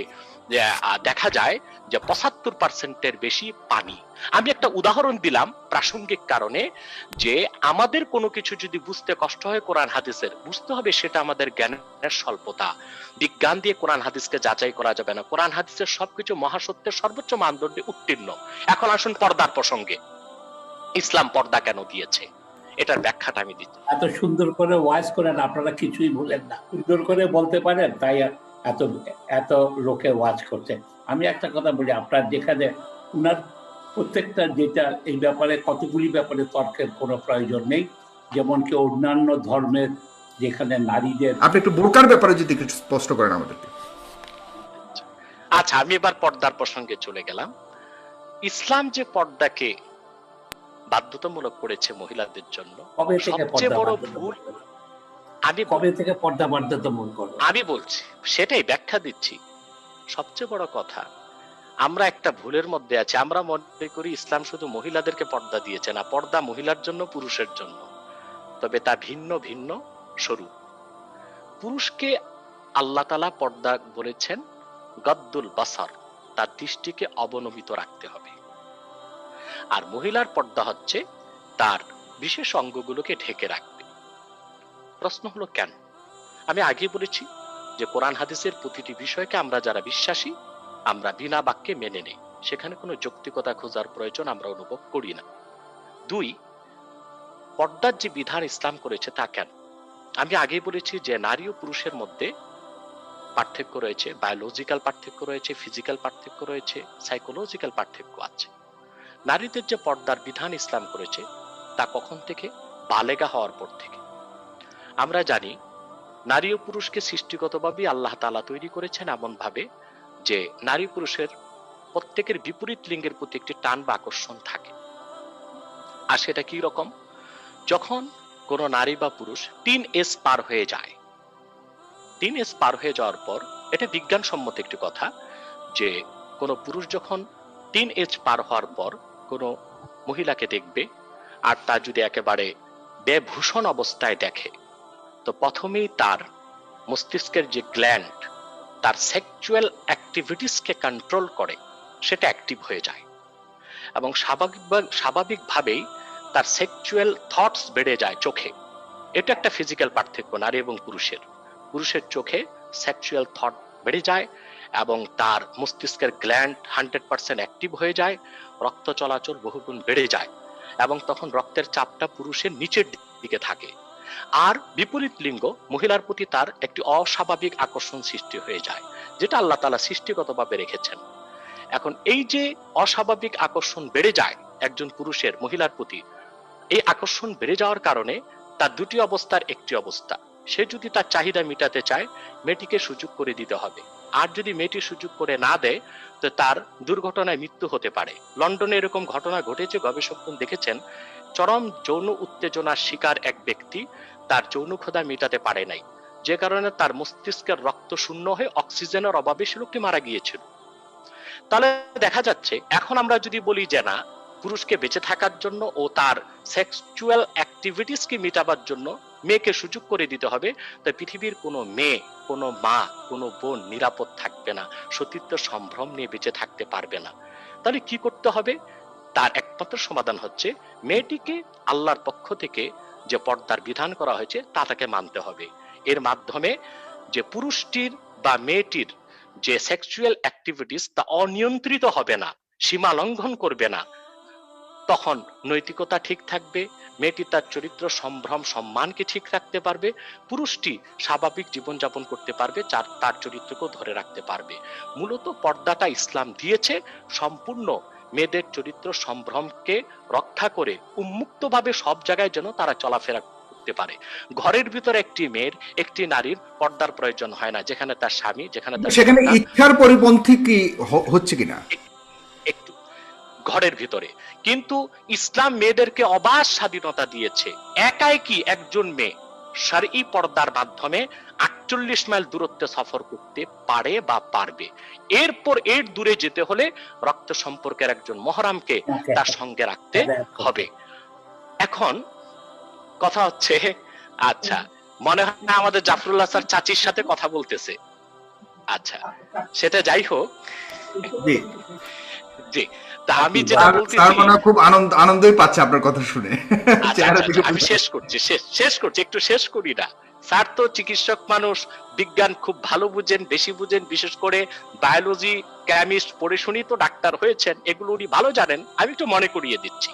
দেখা যায় যে ৭৫% বেশি পানি। আমি একটা উদাহরণ দিলাম প্রাসঙ্গিক কারণে, যে আমাদের কোনো কিছু যদি বুঝতে কষ্ট হয় কোরআন হাদিসের, বুঝতে হবে সেটা আমাদের জ্ঞানের স্বল্পতা। বিজ্ঞান দিয়ে কোরআন হাদিসকে যাচাই করা যাবে না, কোরআন হাদিসের সবকিছু মহাসত্যের সর্বোচ্চ মানদণ্ডে উত্তীর্ণ। এখন আসুন পর্দার প্রসঙ্গে, ইসলাম পর্দা কেন দিয়েছে, এটার ব্যাখ্যাটা আমি দিচ্ছি। এত সুন্দর করে ওয়াজ করেন, আপনারা কিছুই ভুলেন না, সুন্দর করে বলতে পারেন, তাই এত এত লোকে ওয়াজ করছে। আমি একটা কথা বলি, আপনার যেখানে উনার প্রত্যেকটা যেটা এই ব্যাপারে কতগুলি ব্যাপারে তর্কের কোনো প্রয়োজন নেই, যেমন কি অন্যান্য ধর্মের যেখানে নারীদের, আপনি একটু বোরকার ব্যাপারে যদি কিছু স্পষ্ট করেন আমাদেরকে। আচ্ছা, আমি এবার পর্দার প্রসঙ্গে চলে গেলাম। ইসলাম যে পর্দাকে বাধ্যতামূলক করেছে মহিলাদের জন্য, কবে থেকে সবচেয়ে বড় পর্দা ভুল, কবে থেকে পর্দা বাধ্যতামূলক করলো? আমি বলছি, সেটাই ব্যাখ্যা দিচ্ছি। সবচেয়ে বড় কথা, আমরা একটা ভুলের মধ্যে আছি, আমরা মনে করি ইসলাম শুধু মহিলাদেরকে পর্দা দিয়েছে, না, পর্দা মহিলার জন্য, পুরুষের জন্য, তবে তা ভিন্ন ভিন্ন স্বরূপ। পুরুষকে আল্লাহ তাআলা পর্দা বলেছেন গদ্দুল বাসার, তার দৃষ্টিকে অবনমিত রাখতে হবে। আর মহিলার পর্দা হচ্ছে তার বিশেষ অঙ্গগুলোকে ঢেকে রাখবে। প্রশ্ন হলো কেন? আমি আগে বলেছি যে কোরআন হাদিসের প্রতিটি বিষয়কে আমরা যারা বিশ্বাসী, আমরা বিনা বাক্যে মেনে নেই, সেখানে কোনো যৌক্তিকতা খোঁজার প্রয়োজন আমরা অনুভব করি না। ২, পর্দার যে বিধান ইসলাম করেছে তা কেন? আমি আগেই বলেছি যে নারী ও পুরুষের মধ্যে পার্থক্য রয়েছে, বায়োলজিক্যাল পার্থক্য রয়েছে, ফিজিক্যাল পার্থক্য রয়েছে, সাইকোলজিক্যাল পার্থক্য আছে। নারীদের যে পর্দার বিধান ইসলাম করেছে তা কখন থেকে? বালেগা হওয়ার পর থেকে। আমরা জানি নারী ও পুরুষকে সৃষ্টিগতভাবে আল্লাহ তাআলা তৈরি করেছেন এমন ভাবে যে নারী পুরুষের প্রত্যেকের বিপরীত লিঙ্গের প্রতি একটি টান বা আকর্ষণ থাকে। আর সেটা কি রকম? যখন কোনো নারী বা পুরুষ 3S পার হয়ে যায়, 3S পার হয়ে যাওয়ার পর, এটা বিজ্ঞানসম্মত একটি কথা, যে কোনো পুরুষ যখন 3H পার হওয়ার পর কোনো মহিলাকে দেখবে, আর তা যদি একেবারে বেভূষণ অবস্থায় দেখে, তো প্রথমেই তার মস্তিষ্কের যে গ্ল্যান্ড তার সেক্সুয়াল অ্যাক্টিভিটিসকে কন্ট্রোল করে, সেটা অ্যাক্টিভ হয়ে যায়, এবং স্বাভাবিকভাবেই তার সেক্সুয়াল থটস বেড়ে যায় চোখে। এটা একটা ফিজিক্যাল পার্থক্য নারী এবং পুরুষের। পুরুষের চোখে সেক্সুয়াল থট বেড়ে যায় এবং তার মস্তিষ্কের গ্ল্যান্ড 100% অ্যাক্টিভ হয়ে যায়, রক্ত চলাচল বহুগুণ বেড়ে যায়, এবং তখন রক্তের চাপটা পুরুষের নিচের দিকে থাকে। আর বিপরীত লিঙ্গ মহিলার প্রতি তার একটি অস্বাভাবিক আকর্ষণ সৃষ্টি হয়ে যায়, যেটা আল্লাহ তাআলা সৃষ্টিগতভাবে রেখেছেন। এখন এই যে অস্বাভাবিক আকর্ষণ বেড়ে যায় একজন পুরুষের মহিলার প্রতি, এই আকর্ষণ বেড়ে যাওয়ার কারণে তার দুটি অবস্থার একটি অবস্থা, সে যদি তার চাহিদা মেটাতে চায় মেয়েটিকে সুযোগ করে দিতে হবে, আর যদি মেয়েটি সুযোগ করে না দেয় তো তার দুর্ঘটনায় মৃত্যু হতে পারে। লন্ডনে এরকম ঘটনা ঘটেছে, গবেষকগণ দেখেছেন চরম যৌন উত্তেজনার শিকার এক ব্যক্তি তার যৌন ক্ষুধা মেটাতে পারে নাই, যে কারণে তার মস্তিষ্কের রক্ত শূন্য হয়ে অক্সিজেনের অভাবে সে লোকটি মারা গিয়েছিল। তাহলে দেখা যাচ্ছে এখন আমরা যদি বলি যে না, পুরুষকে বেঁচে থাকার জন্য ও তার সেক্সুয়াল অ্যাক্টিভিটিসকে মেটাবার জন্য মেয়েকে সুযোগ করে দিতে হবে, তাই পৃথিবীর কোনো মেয়ে, কোনো মা, কোনো বোন নিরাপদ থাকবে না, সতীত্ব সম্ভ্রম নিয়ে বেঁচে থাকতে পারবে না। তাহলে কি করতে হবে? তার একমাত্র সমাধান হচ্ছে মেয়েটিকে আল্লাহর পক্ষ থেকে যে পর্দার বিধান করা হয়েছে তা তাকে মানতে হবে। এর মাধ্যমে যে পুরুষটির বা মেয়েটির যে সেক্সুয়াল অ্যাক্টিভিটিস তা অনিয়ন্ত্রিত হবে না, সীমা লঙ্ঘন করবে না, তখন নৈতিকতা ঠিক থাকবে, মেয়েটি তার চরিত্র সম্ভ্রম সম্মানকে ঠিক রাখতে পারবে, পুরুষটি স্বাভাবিক জীবনযাপন করতে পারবে, তার চরিত্রকেও ধরে রাখতে পারবে। মূলত পর্দাটা ইসলাম দিয়েছে সম্পূর্ণ মেয়েদের চরিত্র সম্ভ্রমকে রক্ষা করে উন্মুক্তভাবে সব জায়গায় যেন তারা চলাফেরা করতে পারে। ঘরের ভিতরে একটি মেয়ের, একটি নারীর পর্দার প্রয়োজন হয় না, যেখানে তার স্বামী, যেখানে তার সেখানে সন্তান, ইচ্ছার পরিপন্থী কি হচ্ছে কিনা? একটু ঘরের ভিতরে। কিন্তু ইসলাম মেয়েদেরকে অবাধ স্বাধীনতা দিয়েছে। একাই কি একজন মেয়ে শরঈ পর্দার মাধ্যমে 48 মাইল দূরত্বে সফর করতে পারে বা পারবে। এরপর এর দূরে যেতে হলে রক্ত সম্পর্কের একজন মহরামকে তার সঙ্গে রাখতে হবে। এখন কথা হচ্ছে, আচ্ছা মনে হয় না আমাদের জাফরুল্লাহ স্যার চাচির সাথে কথা বলতেছে। আচ্ছা সেটা যাই হোক, জি জি, তা আমি যেটা স্যার বলতেছি, মনে হয় খুব আনন্দই পাচ্ছে আপনার কথা শুনে। আচ্ছা চেহারা আচ্ছা দেখে আমি শেষ করছি, একটু শেষ করি না। স্যার তো চিকিৎসক মানুষ, বিজ্ঞান খুব ভালো বুঝেন, বেশি বুঝেন, বিশেষ করে বায়োলজি, কেমিস্ট পড়ে শুনি তো ডাক্তার হয়েছেন, এগুলো উনি ভালো জানেন। আমি একটু মনে করিয়ে দিচ্ছি।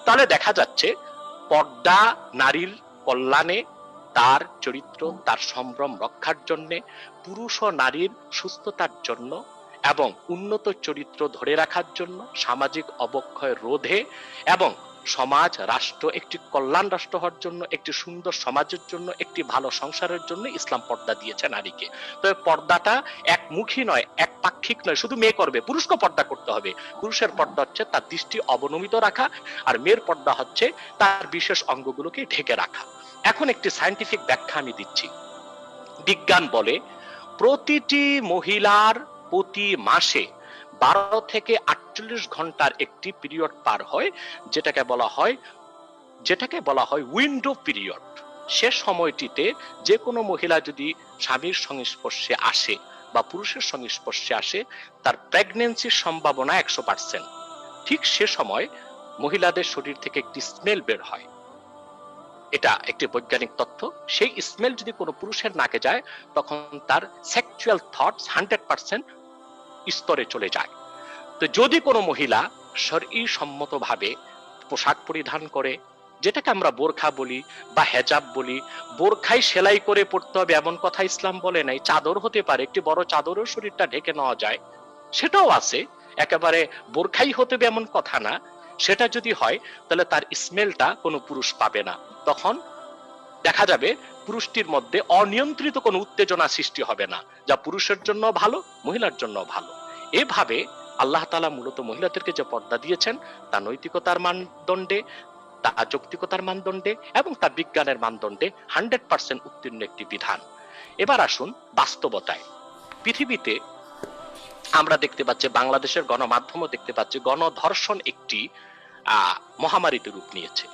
তাহলে দেখা যাচ্ছে পর্দা নারীর কল্যাণে, তার চরিত্র, তার সম্ভ্রম রক্ষার জন্য, পুরুষ ও নারীর সুস্থতার জন্য এবং উন্নত চরিত্র ধরে রাখার জন্য, সামাজিক অবক্ষয় রোধে এবং সমাজ রাষ্ট্র একটি কল্যাণ রাষ্ট্র হওয়ার জন্য, একটি সুন্দর সমাজের জন্য, একটি ভালো সংসারের জন্য ইসলাম পর্দা দিয়েছে নারীকে। তবে পর্দাটা একমুখী নয়, একপাক্ষিক নয়, শুধু মেয়ে করবে, পুরুষকে পর্দা করতে হবে। পুরুষের পর্দা হচ্ছে তার দৃষ্টি অবনমিত রাখা, আর মেয়ের পর্দা হচ্ছে তার বিশেষ অঙ্গগুলোকে ঢেকে রাখা। এখন একটি সায়েন্টিফিক ব্যাখ্যা আমি দিচ্ছি। বিজ্ঞান বলে প্রতিটি মহিলার প্রতি মাসে 12 থেকে 48 ঘন্টার একটি পিরিয়ড পার হয়, যেটাকে বলা হয় উইন্ডো পিরিয়ড। সে সময়টিতে যে কোনো মহিলা যদি স্বামীর সংস্পর্শে আসে বা পুরুষের সংস্পর্শে আসে, তার প্রেগন্যান্সির সম্ভাবনা 100%। ঠিক সে সময় মহিলাদের শরীর থেকে একটি স্মেল বের হয়, এটা একটি বৈজ্ঞানিক তথ্য। সেই স্মেল যদি কোনো পুরুষের নাকে যায়, তখন তার সেক্সুয়াল থটস 100% স্তরে চলে যায়। তো যদি কোনো মহিলা শরঈ সম্মতভাবে পোশাক পরিধান করে, যেটাকে আমরা বোরখা বলি বা হেজাব বলি, বোরখাই সেলাই করে পড়তে হবে এমন কথা ইসলাম বলে নাই। চাদর হতে পারে, একটি বড় চাদরও শরীরটা ঢেকে নেওয়া যায়, সেটাও আছে। একেবারে বোরখাই হতে হবে এমন কথা না। সেটা যদি হয় তাহলে তার স্মেলটা কোনো পুরুষ পাবে না। তখন দেখা যাবে পুরুষটির মধ্যে অনিয়ন্ত্রিত কোনো উত্তেজনা সৃষ্টি হবে না, যা পুরুষের জন্য ভালো, মহিলার জন্য ভালো। এভাবে আল্লাহ তাআলা মূলত মহিলাদেরকে যে পর্দা দিয়েছেন তা নৈতিকতার মানদণ্ডে, তা যৌক্তিকতার মানদণ্ডে এবং তা বিজ্ঞানের মানদণ্ডে 100% উত্তীর্ণ একটি বিধান। এবার আসুন বাস্তবতায়। পৃথিবীতে আমরা দেখতে পাচ্ছি, বাংলাদেশের গণমাধ্যমও দেখতে পাচ্ছি, গণধর্ষণ একটি মহামারীতে রূপ নিয়েছে।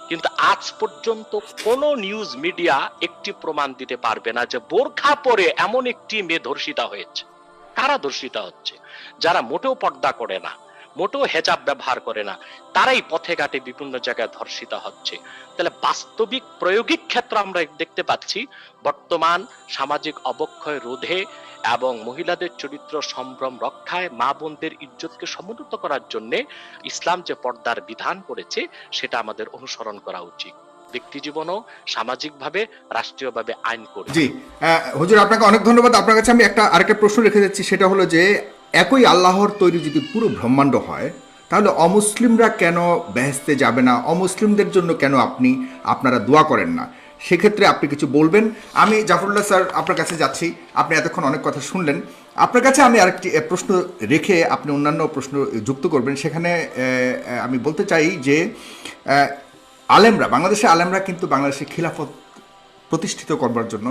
কিন্তু আজ পর্যন্ত কোন নিউজ মিডিয়া একটি প্রমাণ দিতে পারবে না যে বোরখা পরে এমন একটি মেয়ে ধর্ষিতা হয়েছে। কারা ধর্ষিতা হচ্ছে? যারা মোটেও পর্দা করে না, মোটেও হেজাব ব্যবহার করে না, তারাই পথে ঘাটে বিভিন্ন জায়গায় ধর্ষিতা হচ্ছে। তাহলে বাস্তবিক প্রয়োগিক ক্ষেত্রে আমরা দেখতে পাচ্ছি বর্তমান সামাজিক অবক্ষয় রোধে এবং মহিলাদের চরিত্র সম্ভ্রম রক্ষায়, মা বোনদের ইজ্জতকে সমুন্নত করার জন্য ইসলাম যে পর্দার বিধান করেছে সেটা আমাদের অনুসরণ করা উচিত, ব্যক্তি জীবনও, সামাজিকভাবে, রাষ্ট্রীয়ভাবে আইন করে। জি হুজুর, আপনাকে অনেক ধন্যবাদ। আপনার কাছে আমি আরেকটা প্রশ্ন রেখে যাচ্ছি, সেটা হলো যে একই আল্লাহর তৈরি যদি পুরো ব্রহ্মাণ্ড হয়, তাহলে অমুসলিমরা কেন বেহেশতে যাবে না? অমুসলিমদের জন্য কেন আপনারা দোয়া করেন না? সেক্ষেত্রে আপনি কিছু বলবেন। আমি জাফরুল্লাহ স্যার আপনার কাছে যাচ্ছি, আপনি এতক্ষণ অনেক কথা শুনলেন। আপনার কাছে আমি আরেকটি প্রশ্ন রেখে আপনি অন্যান্য প্রশ্ন যুক্ত করবেন। সেখানে আমি বলতে চাই যে বাংলাদেশের আলেমরা কিন্তু বাংলাদেশে খিলাফত প্রতিষ্ঠিত করবার জন্য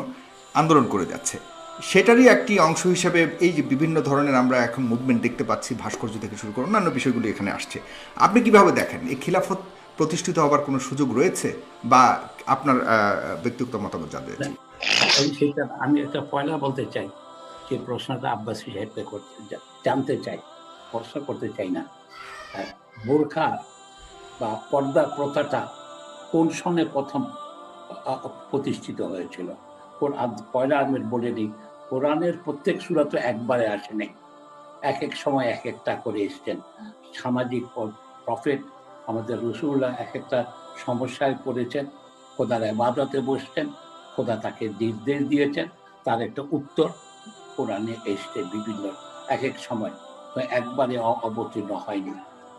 আন্দোলন করে যাচ্ছে। সেটারই একটি অংশ হিসেবে এই যে বিভিন্ন ধরনের আমরা এখন মুভমেন্ট দেখতে পাচ্ছি, ভাস্কর্য থেকে শুরু করে অন্যান্য বিষয়গুলো এখানে আসছে। আপনি কিভাবে দেখেন এই খিলাফত প্রতিষ্ঠিত হবার কোনো সুযোগ রয়েছে, বা আপনার ব্যক্তিগত মতামত জানতে চাই। সেটা আমি একটা পয়লা বলতে চাই, যে প্রশ্নটা আব্বাসী সাহেবকে জানতে চাই, প্রশ্ন করতে চাই না। বোরখা বা পর্দা প্রথাটা কোন সনে প্রথম প্রতিষ্ঠিত হয়েছিল? পয়লা আমি বলে দিই, কোরআনের প্রত্যেক সূরা তো একবারে আসেনি, এক এক সময় এক একটা করে এসছেন। সামাজিক প্রফেট আমাদের রসুল্লাহ এক একটা সমস্যায় পড়েছেন, খোদার ইবাদতে বসছেন, খোদা তাকে নির্দেশ দিয়েছেন, তার একটা উত্তর কোরআনে এসছে বিভিন্ন এক এক সময়, একবারে অবতীর্ণ হয়নি।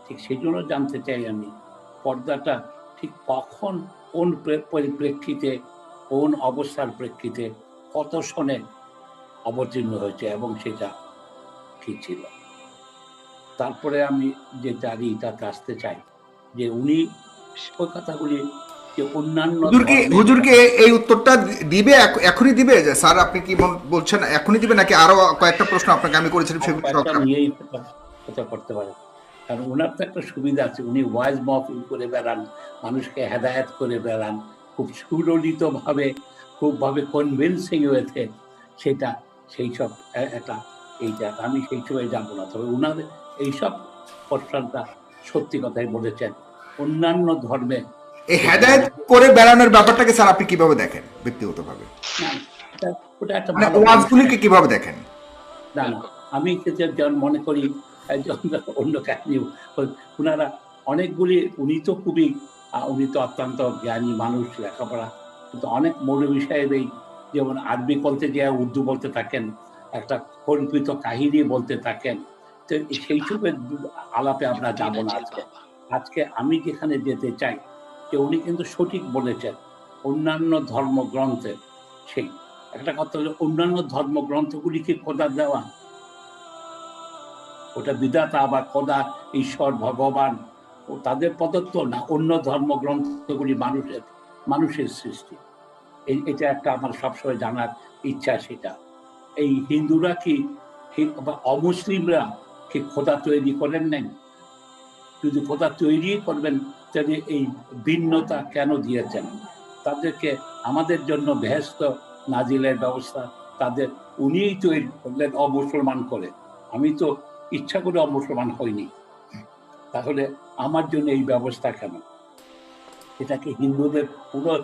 ঠিক সেই জন্য জানতে চাই আমি, পর্দাটা ঠিক কখন, কোন পরিপ্রেক্ষিতে, কোন অবস্থার প্রেক্ষিতে, কত সনে অবতীর্ণ হয়েছে এবং সেটা কি ছিল। তারপরে আমি যে তাকে আসতে চাই, যে উনি ওই কথাগুলি যে অন্যান্য হুজুরকে এই উত্তরটা দিবে, এখনই দিবে যে স্যার আপনি কি বলছেন এখনই দিবে, নাকি আরো কয়েকটা প্রশ্ন আপনাকে আমি করেছিলাম সেগুলো নিয়েই কথা করতে পারে? কারণ ওনার তো একটা সুবিধা আছে, উনি ওয়াজ মাহফিল করে বেড়ান, মানুষকে হেদায়েত করে বেড়ান, খুব সুললিত ভাবে, খুবভাবে কনভিন্সিং হয়েছে, সেটা সেই সব একটা এইটা আমি সেই সময় যাবো না। তবে ওনার এইসব প্রশ্নটা সত্যি কথাই বলেছেন। অন্যান্য ধর্মে এই হেদায়েত করে বেড়ানোর ব্যাপারটাকে স্যার আপনি কিভাবে দেখেন ব্যক্তিগতভাবে? ওটা একটা ওয়াজগুলিকে কিভাবে দেখেন? না না, আমি মনে করি অন্য কাহিনী, ওনারা অনেকগুলি, উনি তো খুবই, উনি তো অত্যন্ত জ্ঞানী মানুষ, লেখাপড়া, কিন্তু অনেক মৌলভী সাহেবই যেমন আরবি বলতে গিয়ে উর্দু বলতে থাকেন, একটা কল্পিত কাহিনী বলতে থাকেন। তো সেই সবের আলাপে আমরা যাবো না আজকে। আজকে আমি যেখানে যেতে চাই, যে উনি কিন্তু সঠিক বলেছেন অন্যান্য ধর্মগ্রন্থে, সেই একটা কথা হলো অন্যান্য ধর্মগ্রন্থগুলিকে খোদা দেওয়া, ওটা বিধাতা বা খোদা, ঈশ্বর, ভগবান ও তাদের প্রদত্ত না, অন্য ধর্মগ্রন্থগুলি মানুষের সৃষ্টি। এটা একটা আমার সবসময় জানার ইচ্ছা। সেটা এই হিন্দুরা কি বা অমুসলিমরা কি খোদা তৈরি করেন নাই? যদি খোদা তৈরি করবেন, তাহলে এই ভিন্নতা কেন দিয়েছেন? তাদেরকে আমাদের জন্য বেহেশত নাজিলের ব্যবস্থা তাদের উনিই তৈরি করলেন অমুসলমান করে। আমি তো ইচ্ছা করে অমুসলমান হইনি, তাহলে আমার জন্য এই ব্যবস্থা কেন? এটাকে হিন্দুদের পুরো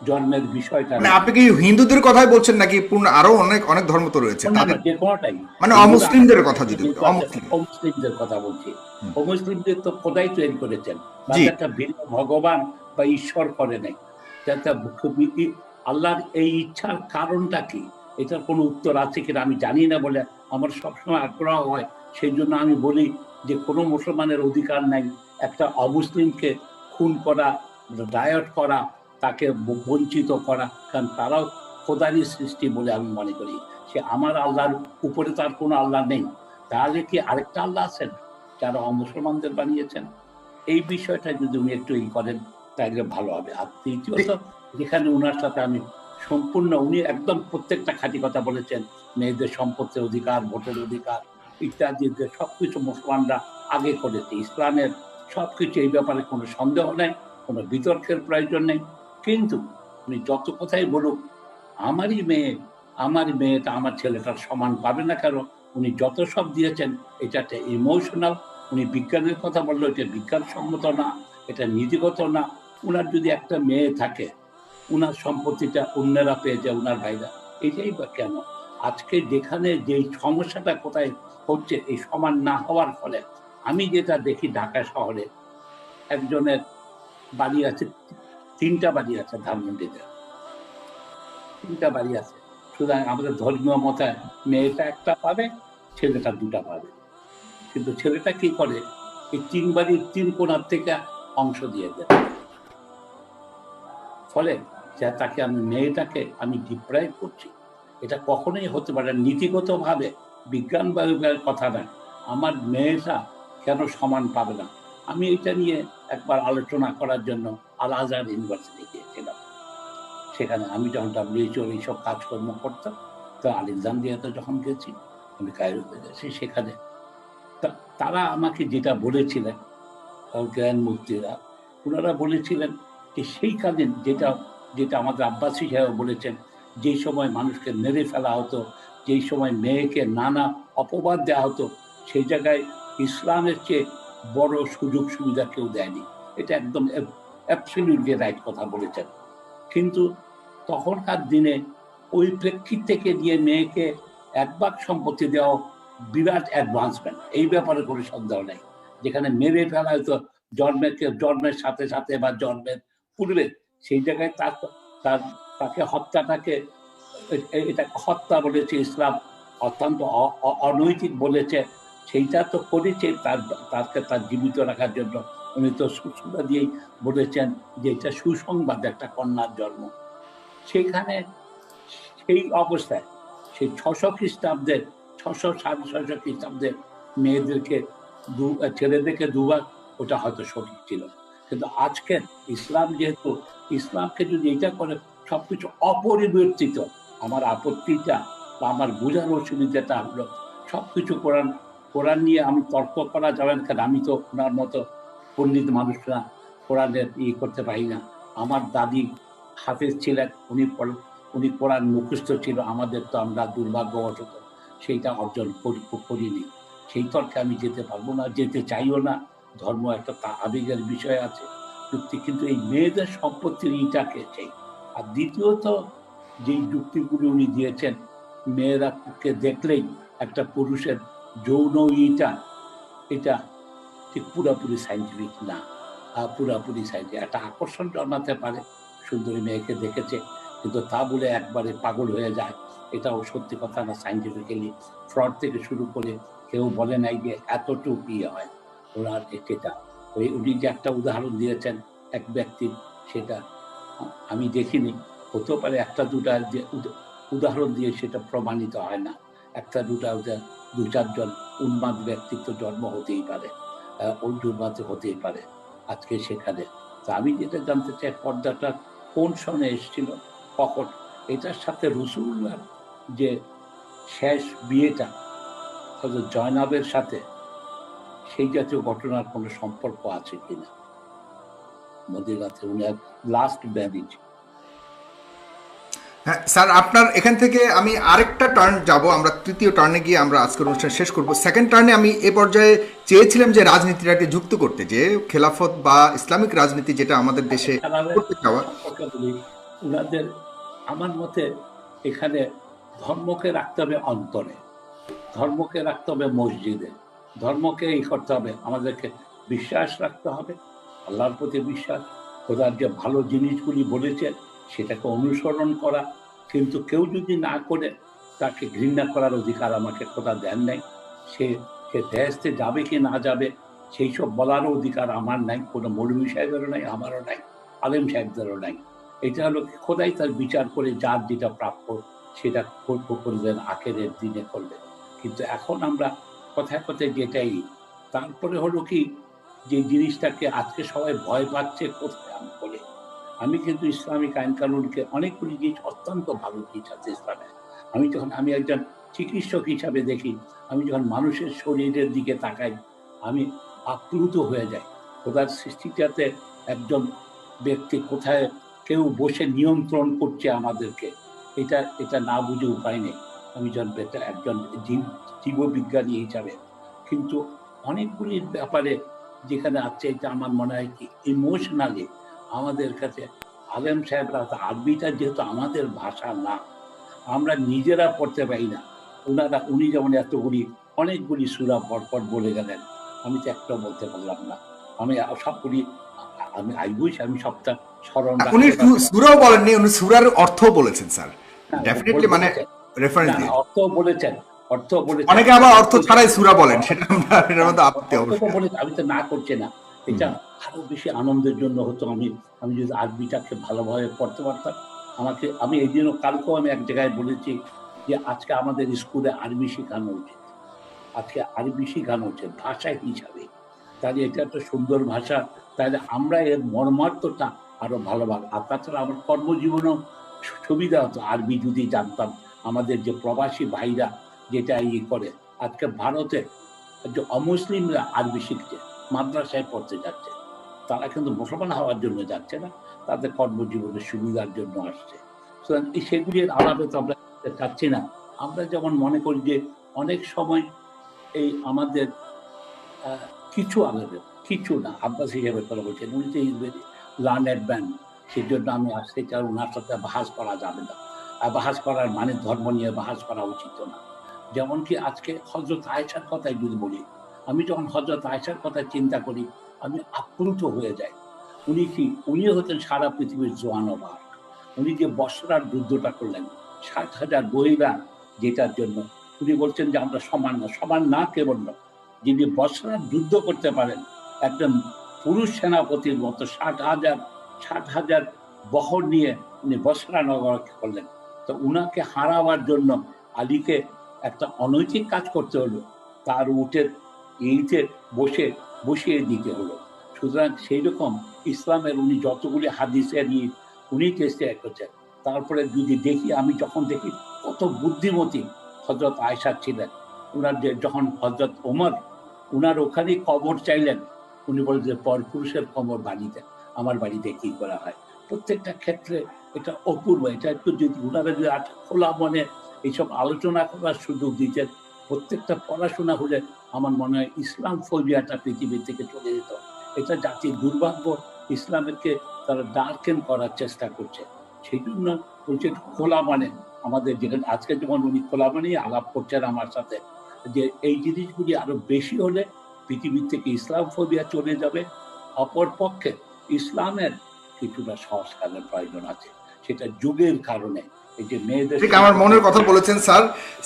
জন্মের বিষয়টা, আপনি কি হিন্দুদের কথাই বলছেন নাকি আরো অনেক অনেক ধর্ম তো রয়েছে, যে কোনোটাই, মানে অমুসলিমদের কথা যদি অমুসলিমদের কথা বলছি, অমুসলিমদের তো খোদাই তৈরি করেছেন, একটা ভিন্ন ভগবান বা ঈশ্বর করে নাই। আল্লাহর এই ইচ্ছার কারণটা কি, এটার কোনো উত্তর আছে কিনা আমি জানি না বলে আমার সবসময় আগ্রহ হয়। সেই জন্য আমি বলি যে কোনো মুসলমানের অধিকার নাই একটা অমুসলিমকে খুন করা, ডায়ট করা, তাকে বঞ্চিত করা, কারণ তারাও খোদারই সৃষ্টি বলে আমি মনে করি। সে আমার আল্লাহর উপরে তার কোনো আল্লাহ নেই, তাহলে কি আরেকটা আল্লাহ আছেন যারা অমুসলমানদের বানিয়েছেন? এই বিষয়টা যদি উনি একটু করেন তাহলে ভালো হবে। আর তৃতীয়ত, যেখানে উনার সাথে আমি সম্পূর্ণ, উনি একদম প্রত্যেকটা খাঁটি কথা বলেছেন, মেয়েদের সম্পত্তির অধিকার, ভোটের অধিকার ইত্যাদি সবকিছু মুসলমানরা আগে করেছে, ইসলামের সবকিছু, এই ব্যাপারে কোনো সন্দেহ নেই, কোনো বিতর্কের প্রয়োজন নেই। কিন্তু উনি যত কথাই বলুক, আমার মেয়েটা আমার ছেলেটার সমান পাবে না, কারণ উনি যত সব দিয়েছেন এটা একটা ইমোশনাল। উনি বিজ্ঞানের কথা বললো, এটা বিজ্ঞানসম্মত না, এটা নীতিগত না। উনার যদি একটা মেয়ে থাকে, উনার সম্পত্তিটা অন্যরা পেয়ে যায়, উনার ভাইরা, এটাই বা কেন? আজকে যেখানে যে সমস্যাটা কোথায় হচ্ছে, এই সমান না হওয়ার ফলে, আমি যেটা দেখি ঢাকা শহরে একজনের বাড়ি আছে, 3টা বাড়ি আছে ধানমন্ডিতে, 3টা বাড়ি আছে। সুতরাং আমাদের ধর্মীয় মতে মেয়েটা একটা পাবে, ছেলেটা 2টা পাবে। কিন্তু ছেলেটা কি করে, এই 3 বাড়ির 3 কোণার থেকে অংশ দিয়ে দেয়। ফলে তাকে মেয়েটাকে আমি ডিপ্রাইভ করছি। এটা কখনোই হতে পারে না, নীতিগত ভাবে, বিজ্ঞান বা কথা না। আমার মেয়েটা কেন সমান পাবে না? আমি এটা নিয়ে একবার আলোচনা করার জন্য আল আজহার ইউনিভার্সিটি গিয়েছিলাম। সেখানে আমি যখন WHO এইসব কাজকর্ম করতাম, তো আলেকজান্দ্রিয়াতে যখন গেছি, আমি কায়রোতে গেছি, সেখানে তারা আমাকে যেটা বলেছিলেন জ্ঞান মুক্তিরা, ওনারা বলেছিলেন যে সেই কাজে যেটা যেটা আমাদের আব্বাসী সাহেব বলেছেন, যেই সময় মানুষকে মেরে ফেলা হতো, যেই সময় মেয়েকে নানা অপবাদ দেওয়া হতো, সেই জায়গায় ইসলামের চেয়ে বড় সুযোগ সুবিধা কেউ দেয়নি। এটা একদম অ্যাবসলিউটলি রাইট কথা বলেছেন। কিন্তু তখনকার দিনে ওই প্রেক্ষিত থেকে নিয়ে মেয়েকে 1 ভাগ সম্পত্তি দেওয়া বিরাট অ্যাডভান্সমেন্ট, এই ব্যাপারে কোনো সন্দেহ নেই। যেখানে মেরে ফেলা হয়তো জন্মের সাথে সাথে বা জন্মের পূর্বে, সেই জায়গায় তাকে হত্যাটাকে, এটা হত্যা বলেছে ইসলাম, অত্যন্ত অনৈতিক বলেছে। সেইটা তো করেছে তার জীবিত রাখার জন্য। উনি তো সূচনা দিয়েই বলেছেন যে এটা সুসংবাদ, একটা কন্যার জন্ম। সেখানে সেই অবস্থায় সেই 600 খ্রিস্টাব্দের 600 খ্রিস্টাব্দের মেয়েদেরকে ছেলেদেরকে 2 ভাগ, ওটা হয়তো সঠিক ছিল। কিন্তু আজকের ইসলাম যেহেতু, ইসলামকে যদি এটা করে সবকিছু অপরিবর্তিত, আমার আপত্তিটা বা আমার বোঝার অসুবিধাটা হলো সবকিছু কোরআন নিয়ে আমি তর্ক করা যাবে না, কারণ আমি তো ওনার মতো পণ্ডিত মানুষরা কোরআনের করতে পারি না। আমার দাদি হাফেজ ছিলেন, উনি কোরআন মুখস্থ ছিল, আমাদের তো আমরা দুর্ভাগ্যবশত সেইটা অর্জন করিনি। সেই তর্কে আমি যেতে পারবো না, যেতে চাইও না। ধর্ম একটা আবেগের বিষয় আছে যুক্তি, কিন্তু এই মেয়েদের সম্পত্তির ইটাকে চাই। আর দ্বিতীয়ত যেই যুক্তিগুলি উনি দিয়েছেন, মেয়েরাকে দেখলেই একটা পুরুষের যৌন এটা ঠিক পুরাপুরি সাইন্টিফিক না। পুরাপুরি সাইন্টিফিক একটা আকর্ষণ জন্মাতে পারে, সুন্দরী মেয়েকে দেখেছে, কিন্তু তা বলে একবারে পাগল হয়ে যায়, এটাও সত্যি কথা না। সাইন্টিফিক্যালি ফ্রড থেকে শুরু করে কেউ বলে নাই যে এতটুকু হয় ওনার এটা। উনি যে একটা উদাহরণ দিয়েছেন এক ব্যক্তির, সেটা আমি দেখিনি। হতে পারে একটা দুটা যে উদাহরণ দিয়ে সেটা প্রমাণিত হয় না। একটা দুটা 2-4 জন উন্মাদ ব্যক্তিত্ব জন্ম হতেই পারে, উন্মাদ হতেই পারে আজকে সেখানে। তো আমি যেটা জানতে চাই, পর্দাটা কোন সনে এসেছিল, কখন? এটার সাথে রসুল্লাহর যে শেষ বিয়েটা হযরত জয়নাবের সাথে, সেই জাতীয় ঘটনার কোনো সম্পর্ক আছে কিনা মদিনাতে উনার লাস্ট ম্যারেজ? হ্যাঁ স্যার, আপনার এখান থেকে আমি আরেকটা টার্ন যাব, আমরা তৃতীয় টার্নে গিয়ে আমরা আজকের অনুষ্ঠান শেষ করব। সেকেন্ড টার্নে আমি এ পর্যায়ে চেয়েছিলাম যে রাজনীতিটাকে যুক্ত করতে, যে খেলাফত বা ইসলামিক রাজনীতি যেটা আমাদের দেশে করতে চাওয়া। উনাদের আমার মতে এখানে ধর্মকে রাখতে হবে অন্তরে, ধর্মকে রাখতে হবে মসজিদে, ধর্মকে করতে হবে, আমাদেরকে বিশ্বাস রাখতে হবে, আল্লাহর প্রতি বিশ্বাস, খোদার যে ভালো জিনিসগুলি বলেছেন সেটাকে অনুসরণ করা। কিন্তু কেউ যদি না করে, তাকে ঘৃণা করার অধিকার আমাকে খোদা দেন নাই। সে বেহেশতে যাবে কি না যাবে সেই সব বলারও অধিকার আমার নাই, কোনো মৌলভী সাহেবেরও নাই, আমারও নাই, আলেম সাহেবদেরও নাই। এটা হলো খোদাই তার বিচার করে যার যেটা প্রাপ্য সেটা করবেন, আখেরের দিনে করবেন। কিন্তু এখন আমরা কথায় কথায় যেটাই, তারপরে হলো কি, যে জিনিসটাকে আজকে সবাই ভয় পাচ্ছে কোথায় আমি বলে, আমি কিন্তু ইসলামিক আইন কানুনকে অনেকগুলি জিনিস অত্যন্ত ভালো জিনিস আছে ইসলামে। আমি একজন চিকিৎসক হিসাবে দেখি, আমি যখন মানুষের শরীরের দিকে তাকাই, আমি আপ্লুত হয়ে যাই। খোদার সৃষ্টিটাতে একজন ব্যক্তি কোথায় কেউ বসে নিয়ন্ত্রণ করছে আমাদেরকে, এটা না বুঝে উপায় নেই। আমি একজন জীববিজ্ঞানী হিসাবে, কিন্তু অনেকগুলির ব্যাপারে যেখানে আছে, এটা আমার মনে হয় কি ইমোশনালি আমাদের কাছে আলেম সাহেবরা, আরবিটা যেহেতু আমাদের ভাষা না, আমরা নিজেরা পড়তে পারি না। উনি যেমন অনেকগুলি সূরা পরপর বলে গেলেন, আমি তো একটা বলতে পারলাম না। আমি সবগুলি আমি সবটা স্মরণ উনি সূরাও বলেননি, উনি সূরার অর্থ বলেছেন স্যার, ডেফিনেটলি, মানে রেফারেন্স দিয়ে অর্থ বলেছেন। অনেকে আবার অর্থ ছাড়াই সূরা বলেন, সেটা আমরা এর মধ্যে আপত্তি অবশ্যই। আমি তো না করছি না, এটা আরো বেশি আনন্দের জন্য হতো আমি যদি আরবিটাকে ভালোভাবে পড়তে পারতাম। আমি এই জন্য কালকেও আমি এক জায়গায় বলেছি যে আজকে আমাদের স্কুলে আরবি শেখানো উচিত, আজকে আরবি শেখানো উচিত ভাষা হিসাবে। তাহলে এটা একটা সুন্দর ভাষা, তাহলে আমরা এর মর্মার্থটা আরো ভালোভাবে, আর তাছাড়া আমার কর্মজীবনেও সুবিধা হতো আরবি যদি জানতাম, আমাদের যে প্রবাসী ভাইরা যেটা করে, আজকে ভারতে যে অমুসলিমরা আরবি শিখছে, মাদ্রাসায় পড়তে যাচ্ছে, তারা কিন্তু মুসলমান হওয়ার জন্য যাচ্ছে না, তাদের কর্মজীবনের সুবিধার জন্য আসছে। সুতরাং সেগুলির আলাপে তো আমরা চাচ্ছি না। আমরা যেমন মনে করি যে অনেক সময় এই আমাদের কিছু আলাদা, কিছু না, আব্বাস হিসেবে কথা বলছেন, উনি যে লার্নেড ম্যান, সেই জন্য আমি আসতে চাই, ওনার সাথে বাহাস করা যাবে না। আর বাহাস করার মানে ধর্ম নিয়ে বাহাস করা উচিত না। যেমন কি আজকে হজরত আয়েশার কথাই যদি বলি, আমি যখন হজরত আয়েশার কথা চিন্তা করি আমি আপ্লুত হয়ে যাই। উনি হতেন সারা পৃথিবীর জোয়ানবাগ। উনি যে বসরার যুদ্ধটা করলেন, 60,000 মহিলা, যেটার জন্য উনি বলছেন যে আমরা সমান না, সমান না কেবল না, যিনি বসরার যুদ্ধ করতে পারেন একজন পুরুষ সেনাপতির মতো 60,000 বহর নিয়ে উনি বসরা নগর করলেন। তো উনাকে হারাবার জন্য আলীকে একটা অনৈতিক কাজ করতে হলো, তার উটের এইতে বসিয়ে দিতে হলো। সুতরাং সেই রকম ইসলামের উনি যতগুলি হাদিসে নিয়ে উনি চেষ্টা করছেন। তারপরে যদি দেখি, আমি যখন দেখি কত বুদ্ধিমতী হজরত আয়েশা ছিলেন। উনার যে যখন হজরত ওমর উনার ওখানেই কবর চাইলেন, উনি বলেন যে পরপুরুষের কবর বাড়িতে, আমার বাড়িতে কি করা হয়। প্রত্যেকটা ক্ষেত্রে এটা অপূর্ব। এটা একটু যদি উনারা যদি খোলা মনে এইসব আলোচনা করার সুযোগ দিতেন, প্রত্যেকটা পড়াশোনা হলে আমার মনে হয় ইসলাম ফোবিয়াটা পৃথিবী থেকে চলে যেত। এটা জাতির দুর্ভাগ্য, ইসলামকে তারা ডার্কেন করার চেষ্টা করছে। সেই জন্য বলছে খোলা মানে আমাদের যেখানে আজকে যেমন উনি খোলা মানেই আলাপ করছেন আমার সাথে, যে এই জিনিসগুলি আরো বেশি হলে পৃথিবীর থেকে ইসলাম ফোবিয়া চলে যাবে। অপর পক্ষে ইসলামের কিছুটা সংস্কারের প্রয়োজন আছে, সেটা যুগের কারণে। এই যে মেয়েদের ঠিক আমার মনের কথা বলেছেন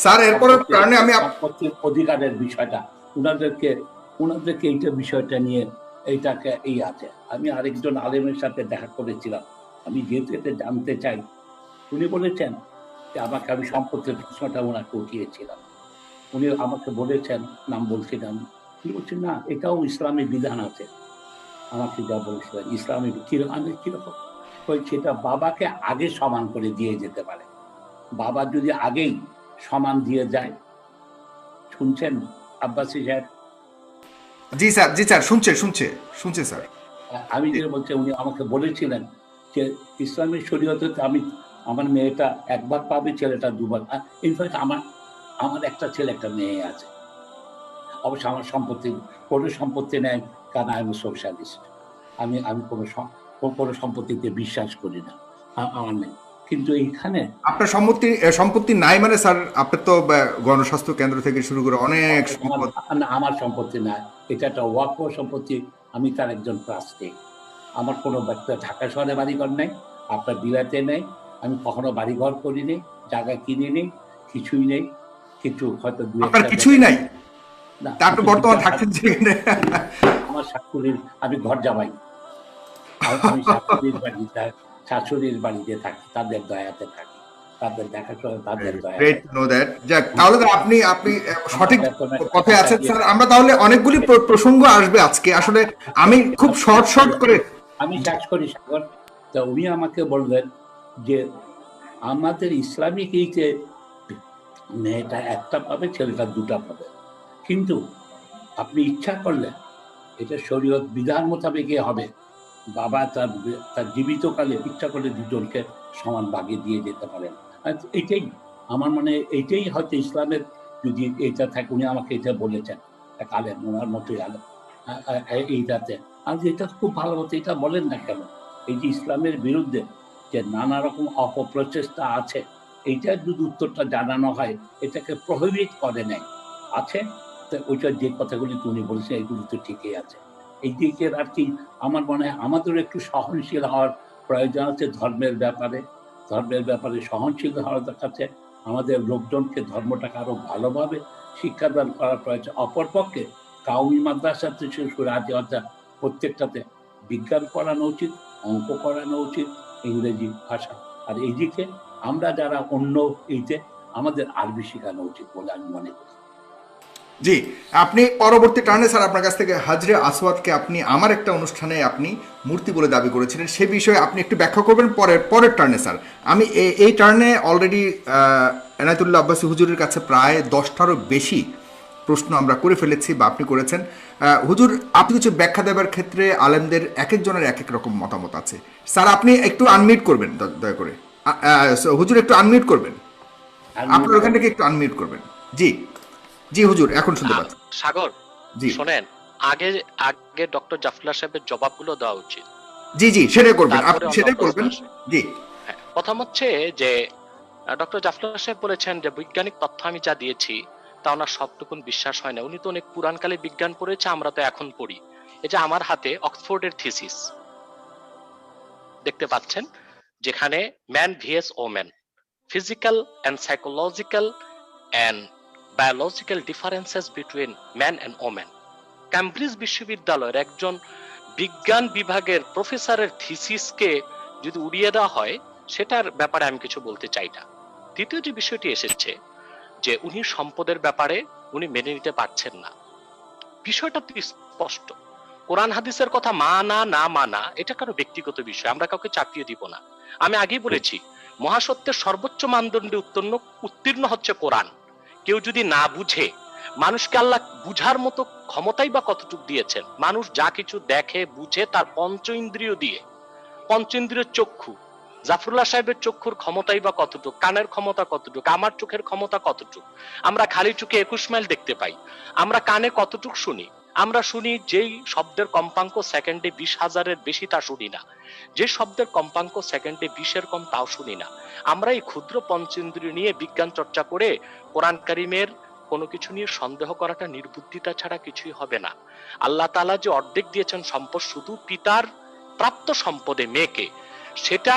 স্যার এরপর কারণে আমি সম্পত্তির অধিকারের বিষয়টা ওনাদেরকে এইটা বিষয়টা নিয়ে এইটাকে আছে। আমি আরেকজন আলেমের সাথে দেখা করেছিলাম, আমি যেহেতু এটা জানতে চাই, উনি বলেছেন যে আমাকে, আমি সম্পত্তির প্রশ্নটা ওনাকে উঠিয়েছিলাম, উনি আমাকে বলেছেন, নাম বলছিলাম, উনি বলছেন না এটাও ইসলামী বিধান আছে। আমাকে যা বলছিলেন ইসলামী কিরকম, সেটা বাবাকে আগে সমান করে দিয়ে যেতে পারে। বাবা যদি আগেই সমান দিয়ে যায়, শুনছেন আব্বাসী সাহেব? জি স্যার শুনছে স্যার। আমি যে বলছি, উনি আমাকে বলেছিলেন যে ইসলামী শরীয়তে আমার মেয়েটা একবার পাবে, ছেলেটা দুবার। ইনফ্যাক্ট আমার একটা ছেলে একটা মেয়ে আছে। অবশ্য আমার কোনো সম্পত্তি নেই, কারণ আই এম সোশ্যালিস্ট। আমি কোনো সম্পত্তিতে বিশ্বাস করি না, আমার নেই। কিন্তু এইখানে আপনার সম্পত্তি নাই মানে স্যার, আপনার তো গণস্বাস্থ্য কেন্দ্র থেকে শুরু করে অনেক সম্পত্তি। আমার সম্পত্তি নাই, এটা একটা ওয়াকফ সম্পত্তি। আমি তার একজন ট্রাস্টি। আমার কোনো ঢাকা শহরে বাড়িঘর নেই, আপনার বিলাতে নেই, আমি কখনো বাড়িঘর করিনি, জায়গা কিনিনি, কিছুই নেই। কিছু হয়তো কিছুই নাই না, আপনি বর্তমান থাকছেন যেখানে। আমার শাশুড়ির, আমি ঘর জামাই, আমি শাশুড়ির বাড়িতে থাকি, তাদের দয়াতে থাকি, তাদের দেখাশোনা, তাদের দয়া। তাহলে আপনি সঠিক কথায় আছেন স্যার। আমরা তাহলে অনেকগুলি প্রসঙ্গ আসবে আজকে, আসলে আমি খুব শর্ট করে আমি শেষ করি সাগর। তা উনি আমাকে বললেন যে আমাদের ইসলামিক এইতে মেয়েটা একটা পাবে, ছেলেটা দুটা পাবে, কিন্তু আপনি ইচ্ছা করলে এটা শরীয়ত বিধান মোতাবেকই হবে। বাবা তার জীবিতকালে ইচ্ছা করলে দুজনকে সমান ভাগে দিয়ে যেতে পারেন। এইটাই আমার মনে, এইটাই হয়তো ইসলামের যদি এইটা থাকে। উনি আমাকে এটা বলেছেন, এক আলেম, ওনার মতোই আলেম, এইটাতে। আর এটা খুব ভালো মতো এটা বলেন না কেন, এই যে ইসলামের বিরুদ্ধে যে নানা রকম অপপ্রচেষ্টা আছে, এইটার যদি উত্তরটা জানানো হয়, এটাকে প্রহিবিট করে নেয় আছে। তো ওইটা যে কথাগুলি উনি বলেছেন এগুলি তো ঠিকই আছে। এই দিকের আর কি আমার মনে হয় আমাদেরও একটু সহনশীল হওয়ার প্রয়োজন আছে ধর্মের ব্যাপারে সহনশীল হওয়ার দরকার। আমাদের লোকজনকে ধর্মটাকে আরো ভালোভাবে শিক্ষাদান করার প্রয়োজন। অপরপক্ষে কাউমি মাদ্রাসা থেকে শুরু প্রত্যেকটাতে বিজ্ঞান পড়ানো উচিত, অঙ্ক পড়ানো উচিত, ইংরেজি ভাষা। আর এইদিকে আমরা যারা অন্য এইতে আমাদের আরবি শেখানো উচিত বলে আমি মনে করি। জি, আপনি পরবর্তী টার্নে স্যার আপনার কাছ থেকে হাজরে আসওয়াদকে আপনি আমার একটা অনুষ্ঠানে আপনি মূর্তি বলে দাবি করেছিলেন, সে বিষয়ে আপনি একটু ব্যাখ্যা করবেন পরের টার্নে স্যার। আমি এই টার্নে অলরেডি এনায়েতুল্লাহ আব্বাসী হুজুরের কাছে প্রায় 10টারও বেশি প্রশ্ন আমরা করে ফেলেছি বা আপনি করেছেন। হুজুর, আপনি কিছু ব্যাখ্যা দেওয়ার ক্ষেত্রে আলেমদের এক একজনের এক এক রকম মতামত আছে। স্যার আপনি একটু আনমিউট করবেন দয়া করে। হুজুর একটু আনমিউট করবেন, আপনার ওখান থেকে একটু আনমিউট করবেন। জি জি হুজুর, এখন শুনতে পাচ্ছি। সাগর, জি শোনেন, আগে আগে ডক্টর জাফরুল্লাহ সাহেবের জবাবগুলো দেওয়া উচিত। জি জি সেটাই করবেন, আপনি তারপরে অন্য সেটাই প্রশ্ন করবেন। আসবে। জি হ্যাঁ, প্রথম হচ্ছে যে ডক্টর জাফরুল্লাহ সাহেব বলেছেন যে বৈজ্ঞানিক তথ্য আমি যা দিয়েছি তা ওনার সবটুকুন বিশ্বাস হয় না। উনি তো অনেক পুরানকালে বিজ্ঞান পড়েছে, আমরা তো এখন পড়ি। এই যে আমার হাতে অক্সফোর্ডের থিসিস দেখতে পাচ্ছেন, যেখানে man vs woman, physical and psychological and biological differences between man and woman। Cambridge বিশ্ববিদ্যালয়ের একজন বিজ্ঞান বিভাগের প্রফেসরের থিসিসকে যদি উড়িয়ে দেওয়া হয়, সেটার ব্যাপারে আমি কিছু বলতে চাই না। দ্বিতীয় যে বিষয়টি এসেছে যে উনি সম্পদের ব্যাপারে উনি মেনে নিতে পারছেন না, বিষয়টা তো স্পষ্ট। কোরআন হাদিসের কথা মানা না মানা এটা কারো ব্যক্তিগত বিষয়, আমরা কাউকে চাপিয়ে দিব না। আমি আগেই বলেছি, মহাসত্যের সর্বোচ্চ মানদণ্ডে উত্তীর্ণ হচ্ছে কোরআন। কেউ যদি না বুঝে, মানুষকে আল্লাহ বুঝার মতো ক্ষমতাই বা কতটুকু দিয়েছেন? মানুষ যা কিছু দেখে বুঝে তার পঞ্চ ইন্দ্রিয় দিয়ে। পঞ্চ ইন্দ্রিয় চক্ষু, জাফরুল্লাহ সাহেবের চক্ষুর ক্ষমতাই বা কতটুকু, কানের ক্ষমতা কতটুকু, আমার চোখের ক্ষমতা কতটুকু? আমরা খালি চোখে 21 মাইল দেখতে পাই, আমরা কানে কতটুকু শুনি? আমরা শুনি যেই শব্দের কম্পাঙ্ক সেকেন্ডে 20,000-এর বেশি তা শুনি না, যে শব্দের কম্পাঙ্ক সেকেন্ডে 20-এর কম তাও শুনি না। আমরা এই ক্ষুদ্র পঞ্চেন্দ্রিয় নিয়ে বিজ্ঞান চর্চা করে কোরআন কারিমের কোনো কিছু নিয়ে সন্দেহ করাটা নির্বুদ্ধিতা ছাড়া কিছুই হবে না। আল্লাহ তাআলা যে অর্ধেক দিয়েছেন সম্পদ শুধু পিতার প্রাপ্ত সম্পদে মেয়েকে, সেটা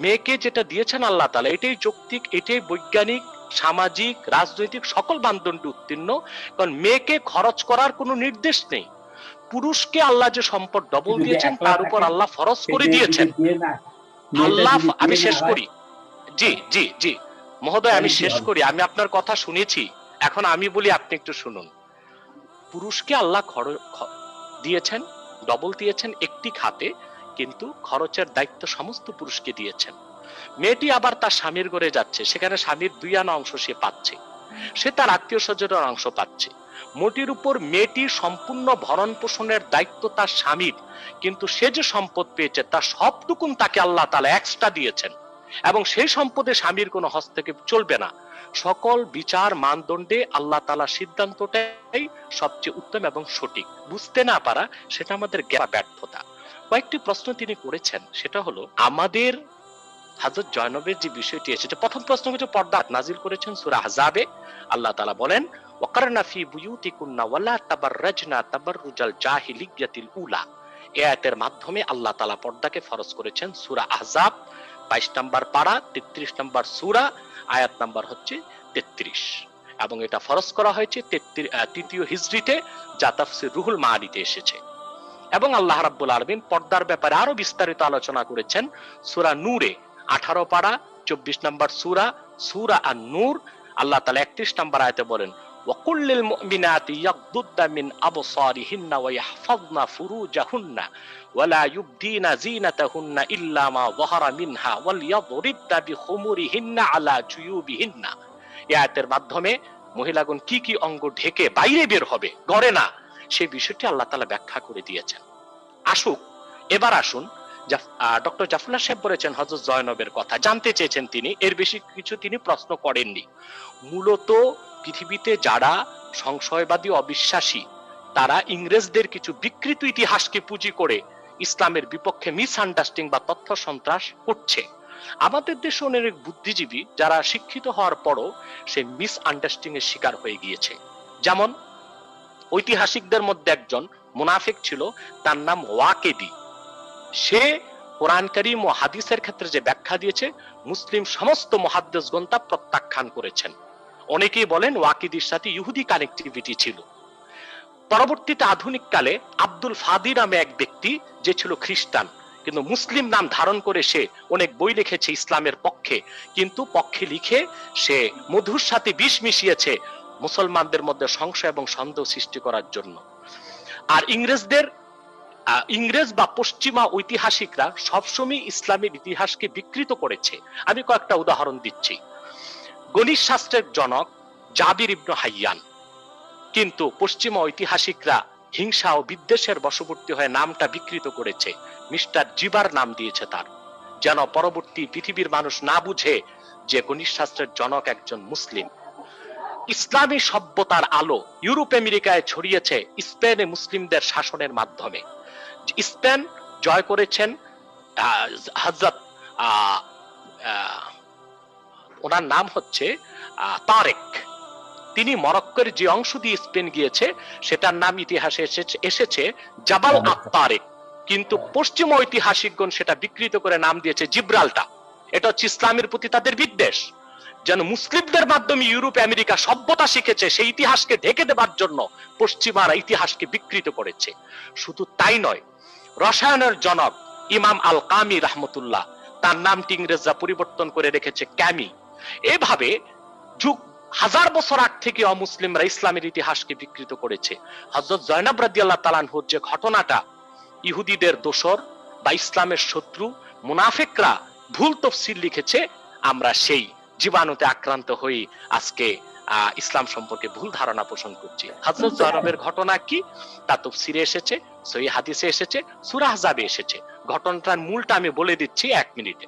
মেয়েকে যেটা দিয়েছেন আল্লাহ তাআলা, এটাই যৌক্তিক, এটাই বৈজ্ঞানিক, সামাজিক, রাজনৈতিক সকল মানদণ্ডে উত্তীর্ণ। কারণ মেয়েকে খরচ করার কোনো নির্দেশ নেই। পুরুষকে আল্লাহ যে সম্পদ ডবল দিয়েছেন তার উপর আল্লাহ ফরজ করে দিয়েছেন। আল্লাহ, আমি শেষ করি, জি জি জি মহোদয়, আমি শেষ করি। আমি আপনার কথা শুনেছি, এখন আমি বলি, আপনি একটু শুনুন। পুরুষকে আল্লাহ দিয়েছেন, ডবল দিয়েছেন একটি খাতে, কিন্তু খরচের দায়িত্ব সমস্ত পুরুষকে দিয়েছেন। মেয়েটি আবার তার স্বামীর ঘরে যাচ্ছে, সেখানে স্বামীর 2 আনা অংশ সে পাচ্ছে, সে তার আত্মীয় স্বজনের অংশ পাচ্ছে। মোটির উপর মেয়েটির সম্পূর্ণ ভরণ পোষণের দায়িত্ব তার স্বামীর, কিন্তু সে যে সম্পদ পেয়েছে তার সবটুকুন তাকে আল্লাহ তাআলা এক্সট্রা দিয়েছেন, এবং সেই সম্পদে স্বামীর কোনো হস্তক্ষেপ চলবে না। সকল বিচার মানদণ্ডে আল্লাহ তাআলা সিদ্ধান্তটাই সবচেয়ে উত্তম এবং সঠিক। বুঝতে না পারা সেটা আমাদের ব্যর্থতা। কয়েকটি প্রশ্ন তিনি করেছেন, সেটা হলো আমাদের হযরত জয়নবের যে বিষয়টি এসেছে। প্রথম প্রশ্ন হচ্ছে পর্দা নাজিল করেছেন সূরা আহজাবে। আল্লাহ তাআলা বলেন ওয়াকারনা ফি বুয়ুতিকুন্না ওয়ালা তাবাররাজনা তাবাররুজাল জাহিলিয়াতিল উলা। এই আয়াতের মাধ্যমে আল্লাহ তাআলা পর্দাকে ফরজ করেছেন। সূরা আহজাব 22 নম্বর পারা 33 নম্বর সূরা, আয়াত নাম্বার হচ্ছে 33, এবং এটা ফরজ করা হয়েছে 3য় হিজরিতে, যা তাফসীর রুহুল মাআনিতে এসেছে। এবং আল্লাহ রাব্বুল আলামিন পর্দার ব্যাপারে আরো বিস্তারিত আলোচনা করেছেন সূরা নূরে 18 পারা 24 নম্বর সূরা, সূরা আন-নূর। আল্লাহ তাআলা 31 নম্বর আয়াতে বলেন ওয়াকুল্লিল মুমিনাতি ইয়াগদুদ্দা মিন আবসারিহিন্না ওয়া ইয়াহফাযনা ফুরুজাহুন্না ওয়া লা ইউবদিনা যিনাতাহুন্না ইল্লা মা যাহারা মিনহা ওয়াল ইয়াদরিবনা বিখুমুরিহিন্না আলা জুয়ুবিহিন্না। এই আয়াতের মাধ্যমে মহিলাগণ কি কি অঙ্গ ঢেকে বাইরে বের হবে, ঘরে না, সেই বিষয়টি আল্লাহ তাআলা ব্যাখ্যা করে দিয়েছেন। এবার আসুন, ডক্টর জাফরুল্লাহ সাহেব বলেছেন হযরত জয়নবের কথা জানতে চেয়েছেন তিনি, এর বেশি কিছু তিনি প্রশ্ন করেননি। মূলত পৃথিবীতে যারা সংশয়বাদী অবিশ্বাসী, তারা ইংরেজদের কিছু বিকৃত ইতিহাসকে পুঁজি করে ইসলামের বিপক্ষে মিসআন্ডারস্ট্যান্ডিং বা তথ্য সন্ত্রাস করছে। আমাদের দেশে অনেক বুদ্ধিজীবী যারা শিক্ষিত হওয়ার পরও সে মিসআন্ডারস্ট্যান্ডিং এর শিকার হয়ে গিয়েছে। যেমন ঐতিহাসিকদের মধ্যে একজন মুনাফিক ছিল, তার নাম ওয়াকেদি। সে কোরআন কারীম ও হাদিসের ক্ষেত্রে যে ব্যাখ্যা দিয়েছে, মুসলিম সমস্ত মুহাদ্দিসগণ তা প্রত্যাখ্যান করেছেন। অনেকেই বলেন ওয়াকিদির সাথে ইহুদি কানেক্টিভিটি ছিল। পরবর্তীতে আধুনিক কালে আব্দুল ফাদি নামে এক ব্যক্তি, যে ছিল খ্রিস্টান, কিন্তু মুসলিম নাম ধারণ করে সে অনেক বই লিখেছে ইসলামের পক্ষে, কিন্তু পক্ষে লিখে সে মধুর সাথে বিষ মিশিয়েছে মুসলমানদের মধ্যে সংশয় এবং সন্দেহ সৃষ্টি করার জন্য। আর ইংরেজ বা পশ্চিমা ঐতিহাসিকরা সবসময় ইসলামের ইতিহাসকে বিকৃত করেছে। আমি কয়েকটা উদাহরণ দিচ্ছি। গণিত শাস্ত্রের জনক জাবির ইবনে হাইয়ান, কিন্তু পশ্চিমা ঐতিহাসিকরা হিংসা ও বিদ্বেষের বশবর্তী হয়ে নামটা বিকৃত করেছে, মিস্টার জিবার নাম দিয়েছে তার, যেন পরবর্তী পৃথিবীর মানুষ না বুঝে যে গণিত শাস্ত্রের জনক একজন মুসলিম। ইসলামী সভ্যতার আলো ইউরোপ আমেরিকায় ছড়িয়েছে স্পেনে মুসলিমদের শাসনের মাধ্যমে। স্পেন জয় করেছেন হযরত ওনার নাম হচ্ছে তারেক। তিনি মরক্কোর যে অংশ দিয়ে স্পেন গিয়েছে সেটার নাম ইতিহাসে এসেছে জাবাল আত-তারেক, কিন্তু পশ্চিম ঐতিহাসিকগণ সেটা বিকৃত করে নাম দিয়েছে জিব্রাল্টার। এটা হচ্ছে ইসলামের প্রতি তাদের বিদ্বেষ, যেন মুসলিমদের মাধ্যমে ইউরোপ আমেরিকা সভ্যতা শিখেছে সেই ইতিহাসকে ঢেকে দেবার জন্য পশ্চিমারা ইতিহাসকে বিকৃত করেছে। শুধু তাই নয়, রসায়নের জনক ইমাম আল কামি রাহমাতুল্লাহ, তার নামটি ইংরেজরা পরিবর্তন করে রেখেছে ক্যামি। এভাবে যুগ হাজার বছর আগ থেকে অমুসলিমরা ইসলামের ইতিহাসকে বিকৃত করেছে। হযরত জয়নব রাদিয়াল্লাহু তাআলা আনহুর যে ঘটনাটা ইহুদিদের দোসর বা ইসলামের শত্রু মুনাফিকরা ভুল তাফসীর লিখেছে, আমরা সেই জীবাণুতে আক্রান্ত হয়ে আজকে ইসলাম সম্পর্কে ভুল ধারণা পোষণ করছি। হযরত জয়নবের ঘটনা কি তা তাফসীরে এসেছে, সহিহ হাদিসে এসেছে, সূরা আহজাবে এসেছে। ঘটনাটার মূলটা আমি বলে দিচ্ছি 1 মিনিটে।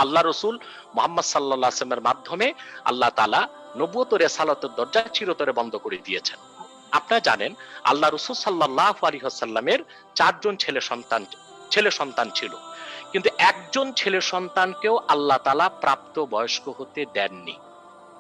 আল্লাহ রাসূল মুহাম্মদ সাল্লাল্লাহু আলাইহি ওয়াসাল্লামের মাধ্যমে আল্লাহ তাআলা নবুয়ত ও রিসালাতের দরজা চিরতরে বন্ধ করে দিয়েছেন। আপনারা জানেন আল্লাহ রাসূল সাল্লাল্লাহু আলাইহি ওয়াসাল্লামের 4 জন ছেলে সন্তান ছিল, কিন্তু একজন ছেলে সন্তানকেও আল্লাহ তাআলা প্রাপ্ত বয়স্ক হতে দেননি।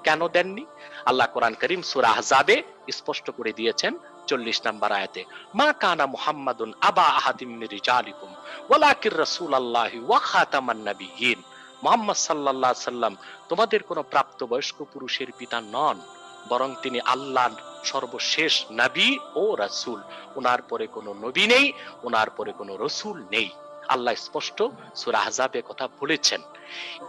কেন দেননি? আল্লাহ কোরআন কারীম সূরা আহজাবে স্পষ্ট করে দিয়েছেন 40 নম্বর আয়াতে, মা কানা মুহাম্মাদুন আবা আহাদিম মির রিজালিকুম ওয়ালাকির রাসূলুল্লাহি ওয়া খাতামান নাবিয়্যিন। মুহাম্মদ সাল্লাল্লাহু আলাইহি সাল্লাম তোমাদের কোনো প্রাপ্তবয়স্ক পুরুষের পিতা নন, বরং তিনি আল্লাহর সর্বশেষ নবী ও রাসূল। ওনার পরে কোনো নবী নেই, ওনার পরে কোনো রাসূল নেই। আল্লাহ স্পষ্ট সূরা আহজাবে কথা বলেছেন।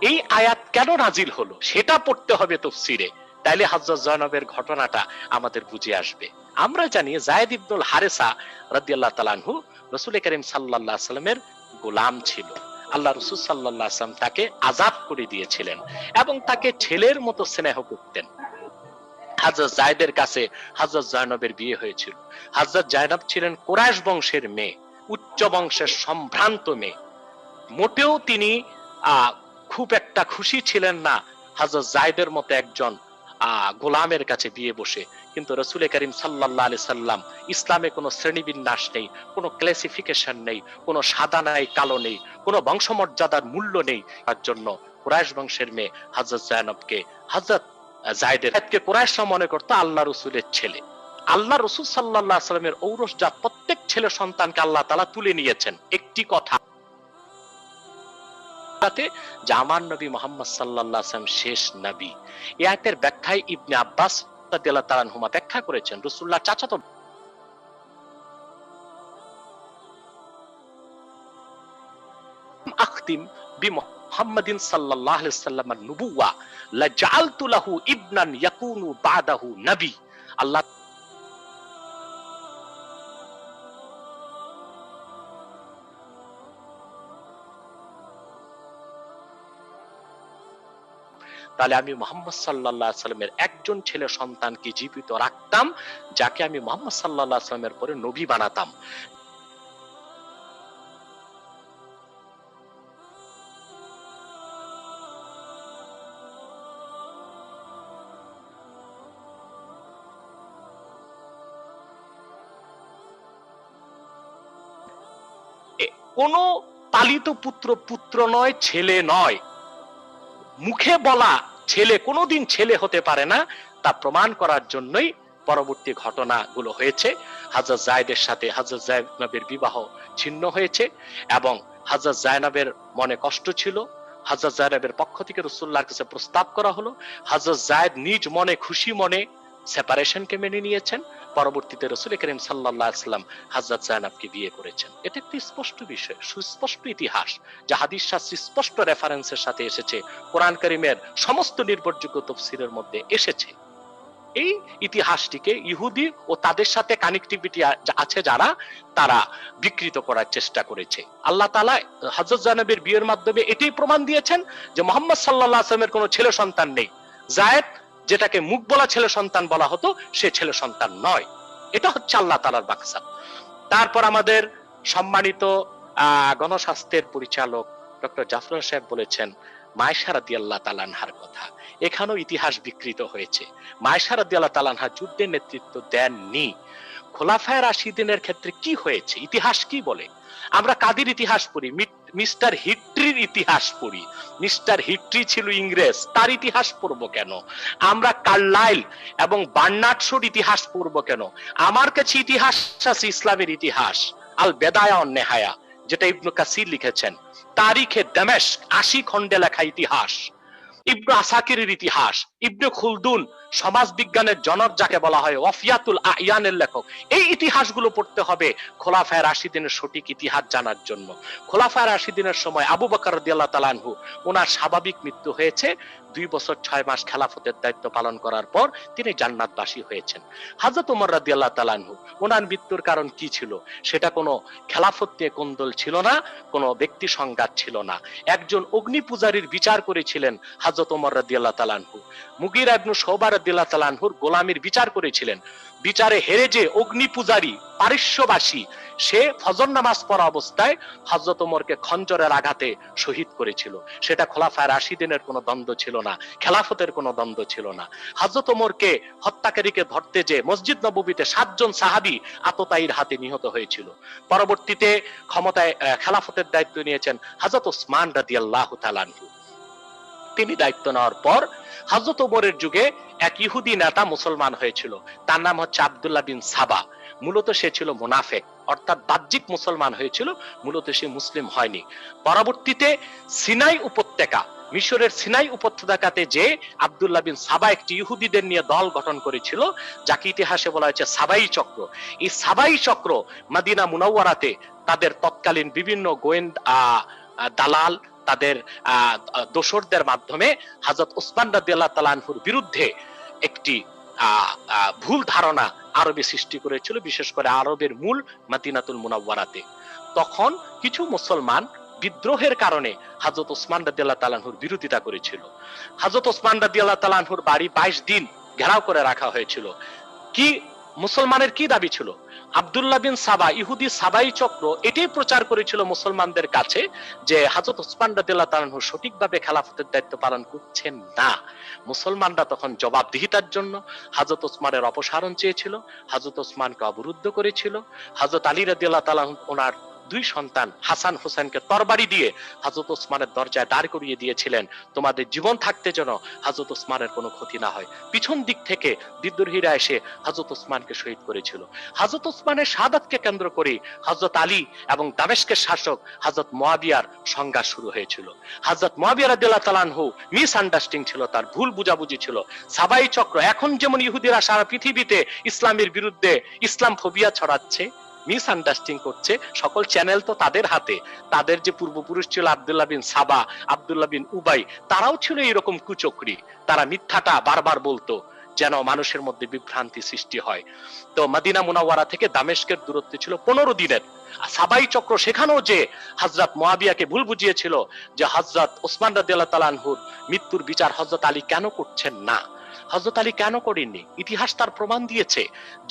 এই আয়াত কেন নাজিল হলো সেটা পড়তে হবে তাফসীরে, তাইলে হযরত জয়নবের ঘটনাটা আমাদের বুঝে আসবে। আমরা জানি যায়েদ ইবনুল হারেসা রাদিয়াল্লাহু তাআলা আনহু রাসূল করিম সাল্লাল্লাহু আলাইহি সাল্লামের গোলাম ছিল। আল্লাহ রাসূল সাল্লাল্লাহু আলাইহি সাল্লাম তাকে আযাদ করে দিয়েছিলেন এবং তাকে ছেলের মতো স্নেহ করতেন। হযরত যায়েদের কাছে হযরত জয়নবের বিয়ে হয়েছিল। হযরত জয়নব ছিলেন কুরাইশ বংশের মেয়ে, উচ্চ বংশের সম্ভ্রান্ত মেয়ে। মোটেও তিনি খুব একটা খুশি ছিলেন না হযরত যায়েদের মতো একজন গোলামের কাছে বিয়ে বসে। কিন্তু রাসূল করিম সাল্লাল্লাহু আলাইহি সাল্লাম ইসলামে কোনো শ্রেণীবিন্যাস নেই, কোনো ক্লাসিফিকেশন নেই, কোনো সাদা নাই কালো নেই, কোনো বংশমর্যাদার মূল্য নেই। তার জন্য কুরাইশ বংশের মেয়ে হযরত জয়নবকে হযরত যায়েদকে কুরাইশরা মনে করত আল্লাহ রাসূলের ছেলে। আল্লাহ রাসূল সাল্লাল্লাহু আলাইহি সাল্লামের ঔরসজাত প্রত্যেক ছেলে সন্তানকে আল্লাহ তাআলা তুলে নিয়েছেন একটি কথা, যে আমার নবী মুহাম্মদ সাল্লাল্লাহু আলাইহি ওয়াসাল্লাম শেষ নবী। এই আয়াতের ব্যাখ্যায় ইবনে আব্বাস রাদিয়াল্লাহু তাআলা আনহুমা ব্যাখ্যা করেছেন, রাসূলুল্লাহর চাচাতো আখতিম বিমুহাম্মাদিন সাল্লাল্লাহু আলাইহি ওয়াসাল্লামের নবুওয়া লা জাআলতু লাহু ইবনান ইয়াকুনু বাদাহু নবী। আল্লাহ তাহলে আমি মুহাম্মদ সাল্লাল্লাহু আলাইহি ওয়াসাল্লামের একজন ছেলে সন্তানকে জীবিত রাখতাম, যাকে আমি মুহাম্মদ সাল্লাল্লাহু আলাইহি ওয়াসাল্লামের পরে নবী বানাতাম। কোন পালিত পুত্র পুত্র নয়, ছেলে নয়। মুখে বলা ছেলে কোনোদিন ছেলে হতে পারে না, তা প্রমাণ করার জন্যই পরবর্তী ঘটনাগুলো হয়েছে। হযরত যায়েদের সাথে হযরত যায়েদের বিবাহ ছিন্ন হয়েছে এবং হযরত যায়েদের মনে কষ্ট ছিল। হযরত যায়েদের পক্ষ থেকে রাসূলুল্লাহর কাছে প্রস্তাব করা হলো। হযরত যায়েদ নিজ মনে খুশি মনে সেপারেশনকে মেনে নিয়েছেন। পরবর্তীতে রাসূল করিম সাল্লাল্লাহু আলাইহি ওয়াসাল্লাম হযরত যায়েনবকে বিয়ে করেছেন। এটা একটি স্পষ্ট বিষয়, সুস্পষ্ট ইতিহাস, যা হাদিস শাস্ত্রে স্পষ্ট রেফারেন্সের সাথে এসেছে, কোরআন কারীমের সমস্ত নির্ভরযোগ্য তাফসীরের মধ্যে এসেছে। এই ইতিহাসটিকে ইহুদি ও তাদের সাথে কানেক্টিভিটি আছে যারা, তারা বিকৃত করার চেষ্টা করেছে। আল্লাহ তাআলা হযরত যায়েনবের বিয়ের মাধ্যমে এটাই প্রমাণ দিয়েছেন যে মুহাম্মদ সাল্লাল্লাহু আলাইহি ওয়াসাল্লামের কোনো ছেলে সন্তান নেই। জায়েদ যেটাকে মুখ বলা ছেলে সন্তান বলা হতো সে ছেলে সন্তান নয়। এটা হচ্ছে আল্লাহ তাআলার মাকসাদ। তারপর আমাদের সম্মানিত গণস্বাস্থ্যের পরিচালক ডক্টর জাফর সাহেব বলেছেন মায়েশা রাদিয়াল্লাহু তাআলা আনহার কথা। এখানেও ইতিহাস বিকৃত হয়েছে। মায়েশা রাদিয়াল্লাহু তাআলা আনহা যুদ্ধের নেতৃত্ব দেননি। খোলাফায়ে রাশিদিনের ক্ষেত্রে কি হয়েছে, ইতিহাস কি বলে? আমরা কাদের ইতিহাস পড়ি? মিস্টার হিট্রির ইতিহাস পড়ি। মিস্টার হিট্রি ছিল ইংরেজ, তার ইতিহাস পড়বো কেন? আমরা কার্লাইল এবং বার্নার্ড শোর ইতিহাস পড়বো কেন? আমার কাছে ইতিহাস আছে ইসলামের ইতিহাস, আল বেদায়া ওয়ান নেহায়া, যেটা ইবনে কাসির লিখেছেন। তারিখে দামেস্ক 80 খণ্ডে লেখা ইতিহাস, ইবনে আসাকিরের ইতিহাস, ইবনে খুলদুন সমাজ বিজ্ঞানের জনক যাকে বলা হয়, ওয়াফিয়াতুল আয়ানের লেখক। এই ইতিহাসগুলো পড়তে হবে খোলাফায়ে রাশিদিনের সঠিক ইতিহাস জানার জন্য। খোলাফায়ে রাশিদিনের সময় আবু বকর রাদিয়াল্লাহু তাআলা আনহু ওনার স্বাভাবিক মৃত্যু হয়েছে। 2 বছর 6 মাস খেলাফতের দায়িত্ব পালন করার পর তিনি জান্নাতবাসী হয়েছেন। হযরত ওমর রাদিয়াল্লাহু তাআলা আনহু ওনার মৃত্যুর কারণ কি ছিল? সেটা কোনো খেলাফত নিয়ে কোন্দল ছিল না, কোনো ব্যক্তি সংঘাত ছিল না। একজন অগ্নি পূজারীর বিচার করেছিলেন হযরত ওমর রাদিয়াল্লাহু তাআলা আনহু। মুগীরা ইবনে শুবা রাদিয়াল্লাহু তাআলা আনহুর গোলামির বিচার করেছিলেন। বিচারে হেরে যে অগ্নি পূজারী পারস্যবাসী, সে ফজর নামাজ পড়া অবস্থায় হযরত ওমরকে খঞ্জরের আঘাতে শহীদ করেছিল। সেটা খোলাফায়ে রাশিদিনের কোনো দ্বন্দ্ব ছিল না, খেলাফতের কোনো দ্বন্দ্ব ছিল না। হযরত ওমরকে হত্যাকারীকে ধরতে যে মসজিদ নববীতে 7 জন সাহাবী আততায়ীর হাতে নিহত হয়েছিল। পরবর্তীতে ক্ষমতায় খেলাফতের দায়িত্ব নিয়েছেন হযরত ওসমান রাদিয়াল্লাহু তাআলা আনহু। তিনি দায়িত্ব নেওয়ার পর হযরত ওমরের যুগে এক ইহুদি নেতা মুসলমান হয়েছিল, তার নাম হচ্ছে আব্দুল্লাহ বিন সাবা। মূলত সে ছিল মুনাফিক, অর্থাৎ বাহ্যিক মুসলমান হয়েছিল, মূলত সে মুসলিম হয়নি। পরবর্তীতে সিনাই উপত্যকা, মিশরের সিনাই উপত্যকাতে যে আব্দুল্লাহ বিন সাবা একটি ইহুদিদের নিয়ে দল গঠন করেছিল, যাকে ইতিহাসে বলা হয়েছে সাবাই চক্র। এই সাবাই চক্র মদিনা মুনাওয়ারাতে তাদের তৎকালীন বিভিন্ন গোয়েন্দা দালাল, তাদের দোসরদের মাধ্যমে হযরত ওসমান রাদিয়াল্লাহু তাআলা আনহুর বিরুদ্ধে একটি ভুল ধারণা আরবে সৃষ্টি করেছিল, বিশেষ করে আরবের মূল মদিনাতুল মুনাওয়ারাতে। তখন কিছু মুসলমান বিদ্রোহের কারণে হযরত ওসমান রাদিয়াল্লাহু তাআলা আনহুর বিরোধিতা করেছিল। হযরত ওসমান রাদিয়াল্লাহু তাআলা আনহুর বাড়ি 22 দিন ঘেরাও করে রাখা হয়েছিল। কি মুসলমানের কি দাবি ছিল? আব্দুল্লাহ বিন সাবা, ইহুদি সাবাই চক্র এটাই প্রচার করেছিল মুসলমানদের কাছে যে হযরত ওসমান রাদিয়াল্লাহু তাআলা আনহু সঠিকভাবে খেলাফতের দায়িত্ব পালন করছেন না। মুসলমানরা তখন জবাবদিহিতার জন্য হযরত ওসমানের অপসারণ চেয়েছিল, হযরত ওসমানকে অবরুদ্ধ করেছিল। হযরত আলী রাদিয়াল্লাহু তাআলা ওনার 2 সন্তান হাসান হোসেনকে তরবারি দিয়ে হযরত ওসমানের দরজায় দাঁড় করিয়ে দিয়েছিলেন, তোমাদের জীবন থাকতে যেন হযরত ওসমানের কোনো ক্ষতি না হয়। পিছন দিক থেকে বিদ্রোহীরা এসে হযরত ওসমানকে শহীদ করেছিল। হযরত ওসমানের শাহাদাতকে কেন্দ্র করে হযরত আলী এবং দামেস্কের শাসক হযরত মুয়াবিয়ার সংঘাত শুরু হয়েছিল। হযরত মুয়াবিয়া রাদিয়াল্লাহু তাআলা আনহু মিস আন্ডারস্ট্যান্ডিং ছিল, তার ভুল বুঝাবুঝি ছিল। সাবাই চক্র এখন যেমন ইহুদিরা সারা পৃথিবীতে ইসলামের বিরুদ্ধে ইসলাম ফোবিয়া ছড়াচ্ছে, মিস আন্ডারস্ট্যান্ডিং করছে, সকল চ্যানেল তো তাদের হাতে। তাদের যে পূর্বপুরুষ ছিল আব্দুল্লাহ বিন সাবা, আব্দুল্লাহ বিন উবাই, তারাও ছিল এরকম কুচক্রী। তারা মিথ্যাটা বারবার বলতো যেন মানুষের মধ্যে বিভ্রান্তি সৃষ্টি হয়। তো মদিনা মুনাওয়ারা থেকে দামেস্কের দূরত্ব ছিল 15 দিনের। সাবাই চক্র সেখানেও যে হযরত মুয়াবিয়াকে ভুল বুঝিয়েছিল যে হযরত ওসমান রাদিয়াল্লাহু তাআলা আনহুর মৃত্যুর বিচার হযরত আলী কেন করছেন না, হযরত আলী কেন করেননি। ইতিহাস তার প্রমাণ দিয়েছে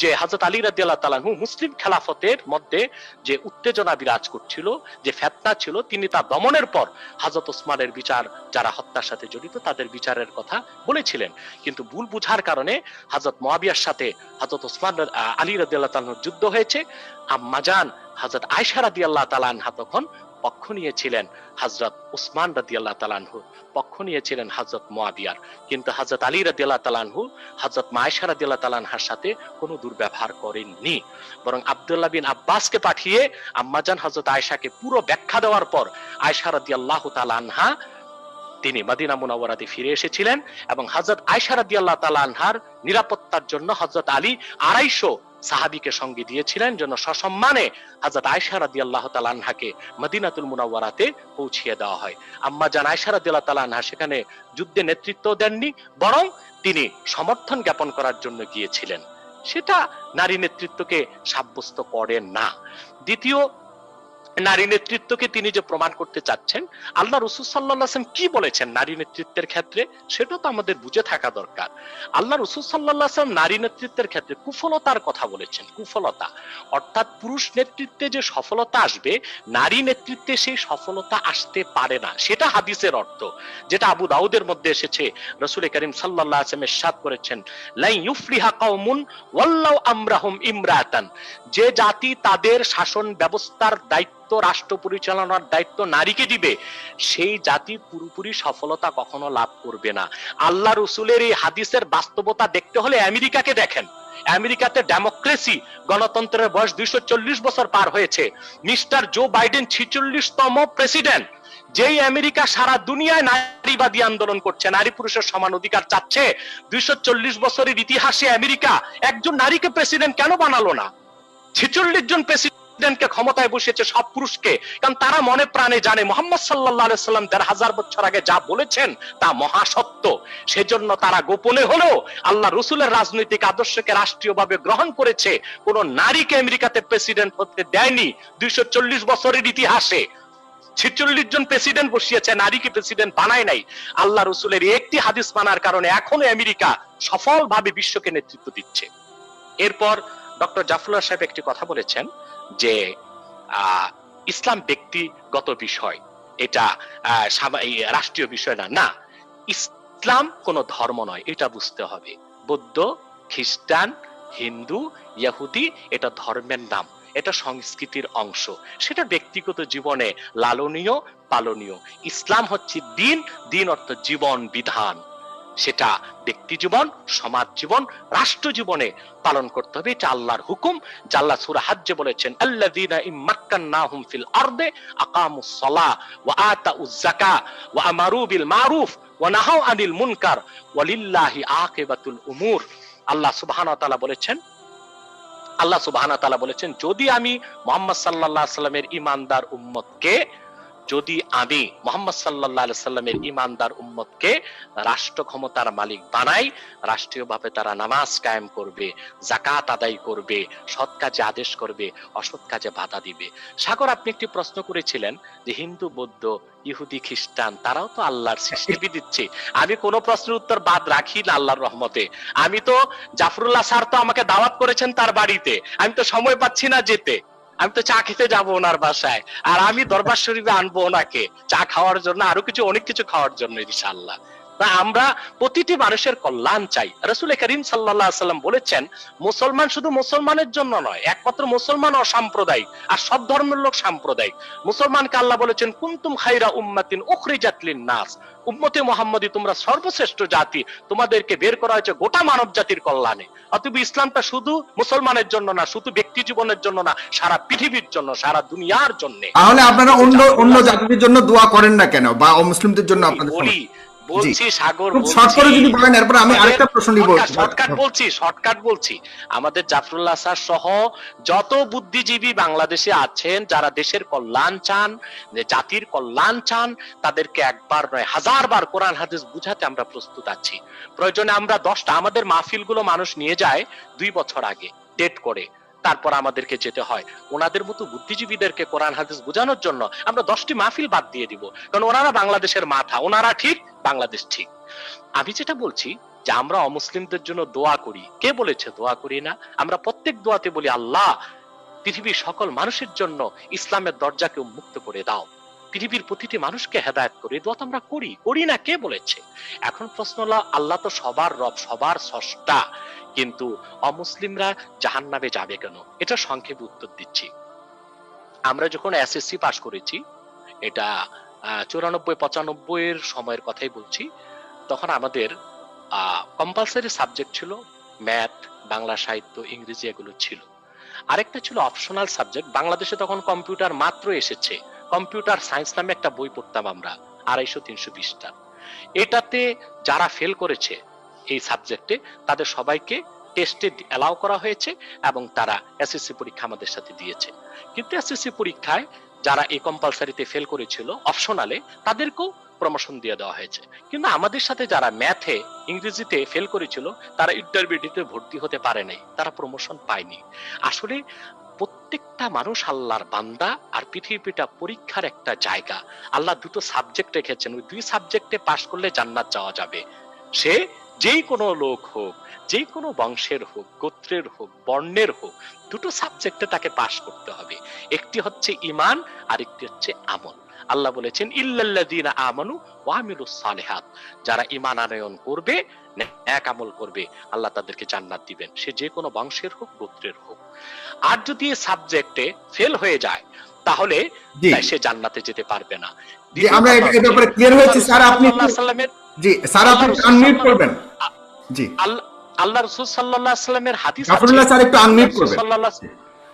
যে হযরত আলী রাদিয়াল্লাহু তাআলা আনহু মুসলিম খেলাফতের মধ্যে যে উত্তেজনা বিরাজ করছিল, যে ফিতনা ছিল, তিনি তা দমনের পর হযরত ওসমানের বিচার, যারা হত্যার সাথে জড়িত তাদের বিচারের কথা বলেছিলেন। কিন্তু ভুল বুঝার কারণে হযরত মুয়াবিয়ার সাথে হযরত ওসমান আলী রাদিয়াল্লাহু তাআলা আনহুর যুদ্ধ হয়েছে। আম্মাজান হযরত আয়েশা রাদিয়াল্লাহু তাআলা আনহা তখন পক্ষ নিয়েছিলেন হযরত ওসমান রাদিয়াল্লাহু তাআলা আনহু, পক্ষ নিয়েছিলেন হযরত মুয়াবিয়ার। কিন্তু হযরত আলী রাদিয়াল্লাহু তাআলা আনহু হযরত আয়েশা রাদিয়াল্লাহু তাআলা আনহার সাথে কোনো দুর্ব্যবহার করেননি, বরং আব্দুল্লাহ বিন আব্বাসকে পাঠিয়ে আম্মাজান হযরত আয়েশাকে পুরো ব্যাখ্যা দেওয়ার পর আয়েশা রাদিয়াল্লাহু তাআলা আনহা তিনি মদিনা মুনাওয়ারাতে ফিরে এসেছিলেন এবং হযরত আয়েশা রাদিয়াল্লাহু তাআলা আনহার নিরাপত্তার জন্য হযরত আলী 250 সাহাবীকে সঙ্গে দিয়েছিলেন, যেন সসম্মানে হযরত আয়েশা রাদিয়াল্লাহু তাআলা আনহাকে মদিনাতুল মুনাওয়ারাতে পৌঁছিয়ে দেওয়া হয়। আম্মা জান আয়েশা রাদিয়াল্লাহু তাআলা আনহা সেখানে যুদ্ধে নেতৃত্ব দেননি, বরং তিনি সমর্থন জ্ঞাপন করার জন্য গিয়েছিলেন। সেটা নারী নেতৃত্বকে সাব্যস্ত করে না। দ্বিতীয় নারী নেতৃত্বকে তিনি যে প্রমাণ করতে চাচ্ছেন, আল্লাহ রাসূল সাল্লাল্লাহু আলাইহি ওয়াসাল্লাম কি বলেছেন নারী নেতৃত্বের ক্ষেত্রে, সেটা তো আমাদের বুঝে থাকা দরকার। আল্লাহ রাসূল সাল্লাল্লাহু আলাইহি ওয়াসাল্লাম নারী নেতৃত্বের ক্ষেত্রে কুফলতার কথা বলেছেন। কুফলতা অর্থাৎ পুরুষ নেতৃত্বে যে সফলতা আসবে, নারী নেতৃত্বে সেই সফলতা আসতে পারে না, সেটা হাদিসের অর্থ, যেটা আবু দাউদের মধ্যে এসেছে। রাসূল করিম সাল্লাল্লাহু আলাইহি ওয়াসাল্লাম ইরশাদ করেছেন, লা ইউফলিহা কওমুন ওয়াল্লাউ আমরাহুম ইমরাতান, যে জাতি তাদের শাসন ব্যবস্থার দায়িত্ব, রাষ্ট্র পরিচালনার দায়িত্ব নারীকে দিবে, সেই জাতি পুরোপুরি সফলতা কখনো লাভ করবে না। আল্লাহ রসুলের এই হাদিসের বাস্তবতা দেখতে হলে আমেরিকাকে দেখেন। আমেরিকাতে ডেমোক্রেসি, গণতন্ত্রের বয়স 240 বছর পার হয়েছে। মিস্টার জো বাইডেন 46তম প্রেসিডেন্ট। যেই আমেরিকা সারা দুনিয়ায় নারীবাদী আন্দোলন করছে, নারী পুরুষের সমান অধিকার চাচ্ছে, 240 বছরের ইতিহাসে আমেরিকা একজন নারীকে প্রেসিডেন্ট কেন বানালো না? 46 জন প্রেসিডেন্টকে ক্ষমতায় বসিয়েছে, সব পুরুষকে। কারণ তারা মনে প্রাণে জানে মুহাম্মদ সাল্লাল্লাহু আলাইহি সাল্লাম 1500 বছর আগে যা বলেছেন তা মহাসত্য। সেজন্য তারা গোপনে হলেও আল্লাহ রসুলের রাজনৈতিক আদর্শকে রাষ্ট্রীয়ভাবে গ্রহণ করেছে। কোন নারীকে আমেরিকাতে প্রেসিডেন্ট হতে দেয়নি 240 বছরের ইতিহাসে। 46 জন প্রেসিডেন্ট বসিয়েছে, নারীকে প্রেসিডেন্ট বানায় নাই। আল্লাহ রসুলের একটি হাদিস মানার কারণে এখনো আমেরিকা সফলভাবে বিশ্বকে নেতৃত্ব দিচ্ছে। এরপর ডক্টর জাফরুল্লাহ সাহেব একটি কথা বলেছেন যে ইসলাম ব্যক্তিগত বিষয়, এটা রাষ্ট্রীয় বিষয় না। না, ইসলাম কোন ধর্ম নয়, এটা বুঝতে হবে। বৌদ্ধ, খ্রিস্টান, হিন্দু, ইহুদি এটা ধর্মের নাম, এটা সংস্কৃতির অংশ, সেটা ব্যক্তিগত জীবনে লালনীয় পালনীয়। ইসলাম হচ্ছে দিন, দিন অর্থ জীবন বিধান, সেটা ব্যক্তি জীবন, সমাজ জীবন, রাষ্ট্র জীবনে পালন করতে হবে। এটা আল্লাহর হুকুম। আল্লাহ সূরা হজ্জে বলেছেন, আল্লাযীনা ইম্মাক্কান্নাহুম ফিল আরদি আকামুস সালাহ ওয়া আতাউয যাকাহ ওয়া আমারু বিল মারুফ ওয়া নাহাউ আনিল মুনকার ওয়ালিল্লাহি আকিবাতুল উমুর। আল্লাহ সুবহানাহু ওয়া তাআলা বলেছেন, যদি আমি মুহাম্মদ সাল্লাল্লাহু আলাইহি সাল্লামের ঈমানদার উম্মতকে, যদি আমি মুহাম্মদ সাল্লাল্লাহু আলাইহি সাল্লামের ঈমানদার উম্মতকে রাষ্ট্র ক্ষমতার মালিক বানাই, রাষ্ট্রীয়ভাবে তারা নামাজ কায়েম করবে, যাকাত আদায় করবে, সৎ কাজে আদেশ করবে, অসৎ কাজে বাধা দিবে। সাগর, আপনি একটি প্রশ্ন করেছিলেন যে হিন্দু, বৌদ্ধ, ইহুদি, খ্রিস্টান তারাও তো আল্লাহর সৃষ্টি দিচ্ছে। আমি কোনো প্রশ্নের উত্তর বাদ রাখি না আল্লাহর রহমতে। আমি তো জাফরুল্লাহ স্যার তো আমাকে দাওয়াত করেছেন তার বাড়িতে, আমি তো সময় পাচ্ছি না যেতে। আমি তো চা খেতে যাবো ওনার বাসায়, আর আমি দরবার শরীফে আনবো ওনাকে চা খাওয়ার জন্য, আরো কিছু অনেক কিছু খাওয়ার জন্য ইনশাআল্লাহ। আমরা প্রতিটি মানুষের কল্যাণ চাই। রাসূল করিম সাল্লাল্লাহু আলাইহি ওয়াসাল্লাম বলেছেন, মুসলমান শুধু মুসলমানের জন্য নয়, একমাত্র মুসলমান অসাম্প্রদায়িক, আর সব ধর্মের লোক সাম্প্রদায়িক। মুসলমানকে আল্লাহ বলেছেন, কুনতুম খায়রা উম্মাতিন উখরিজাত লিন-নাস, উম্মতে মুহাম্মাদি তোমরা সর্বশ্রেষ্ঠ জাতি, তোমাদেরকে বের করা হয়েছে গোটা মানব জাতির কল্যাণে। অতএব ইসলামটা শুধু মুসলমানের জন্য না, শুধু ব্যক্তি জীবনের জন্য না, সারা পৃথিবীর জন্য, সারা দুনিয়ার জন্য। তাহলে আপনারা অন্য জাতিদের জন্য দোয়া করেন না কেন, বা অমুসলিমদের জন্য আপনাদের? বলছি সাগর, যদি বলেন, এরপর আমি আরেকটা প্রশ্ন নিব। শর্টকাট বলছি। আমাদের জাফরুল্লাহ স্যার সহ যত বুদ্ধিজীবী বাংলাদেশে আছেন, যারা দেশের কল্যাণ চান, জাতির কল্যাণ চান, তাদেরকে একবার নয় হাজারবার কোরআন হাদিস বুঝাতে আমরা প্রস্তুত আছি। প্রয়োজনে আমরা 10টা, আমাদের মাহফিলগুলো মানুষ নিয়ে যায় 2 বছর আগে ডেট করে, তারপর আমাদেরকে যেতে হয়। ওনাদের মতো বুদ্ধিজীবীদেরকে কোরআন হাদিস বোঝানোর জন্য আমরা 10টি মাহফিল বাদ দিয়ে দিব, কারণ ওনারা বাংলাদেশের মাথা, ওনারা ঠিক, বাংলাদেশ ঠিক। আমি যেটা বলছি যে আমরা অমুসলিমদের জন্য দোয়া করি, কে বলেছে দোয়া করি না? আমরা প্রত্যেক দোয়াতে বলি, আল্লাহ পৃথিবীর সকল মানুষের জন্য ইসলামের দরজাকে উন্মুক্ত করে দাও, পৃথিবীর প্রতিটি মানুষকে হেদায়েত করে। দোয়া তো আমরা করি না, কে বলেছে? এখন প্রশ্ন হলো, আল্লাহ তো সবার রব, সবার স্রষ্টা, কিন্তু অমুসলিমরা জাহান্নামে যাবে কেন? এটা সংক্ষেপে উত্তর দিচ্ছি। আমরা যখন এসএসসি পাস করেছি, এটা 94-95 এর সময়ের কথাই বলছি, তখন আমাদের কম্পালসারি সাবজেক্ট ছিল ম্যাথ, বাংলা সাহিত্য, ইংরেজি, এগুলো ছিল। আরেকটা ছিল অপশনাল সাবজেক্ট। বাংলাদেশে তখন কম্পিউটার মাত্র এসেছে, কম্পিউটার সায়েন্স নামে একটা বই পড়তাম আমরা, 250-300 পৃষ্ঠা। এটাতে যারা ফেল করেছে এই সাবজেক্টে, তাদের সবাইকে টেস্টে অ্যালাউ করা হয়েছে এবং তারা এসএসসি পরীক্ষা আমাদের সাথে দিয়েছে। কিন্তু এসএসসি পরীক্ষায় যারা এই কম্পালসারিতে ফেল করেছিল অপশনালে, তাদেরকেও প্রমোশন দিয়ে দেওয়া হয়েছে। কিন্তু আমাদের সাথে যারা ম্যাথে, ইংরেজিতে ফেল করেছিল, তারা ইন্টারমিডিয়েটে ভর্তি হতে পারে নাই, তারা প্রমোশন পায়নি। আসলে প্রত্যেকটা মানুষ আল্লাহর বান্দা, আর পৃথিবীটা পরীক্ষার একটা জায়গা। আল্লাহ দুটো সাবজেক্ট রেখেছেন, ওই দুই সাবজেক্টে পাশ করলে জান্নাত যাওয়া যাবে। সে যেই কোনো লোক হোক, যেই কোনো বংশের হোক, গোত্রের হোক, বর্ণের হোক, দুটো সাবজেক্টে তাকে পাশ করতে হবে। একটি হচ্ছে ঈমান, আর একটি হচ্ছে আমল। আল্লাহ বলেছেন ইল্লাল্লাযীনা আমানু ওয়া আমিলুস সালিহাত, যারা ঈমান আনয়ন করবে, নেক আমল করবে, আল্লাহ তাদেরকে জান্নাত দিবেন, সে যে কোনো বংশের হোক, গোত্রের হোক। আর যদি এই সাবজেক্টে ফেল হয়ে যায়, তাহলে জি সে জান্নাতে যেতে পারবে না। জি, আমরা এই ব্যাপারে ক্লিয়ার হয়েছি স্যার। আপনি জি স্যার, আপনি আনমিউট করবেন। জি, আল্লাহ রাসূল সাল্লাল্লাহু আলাইহি ওয়াসাল্লামের হাদিস আছে, গাফরুল্লাহ স্যার একটু আনমিউট করবেন।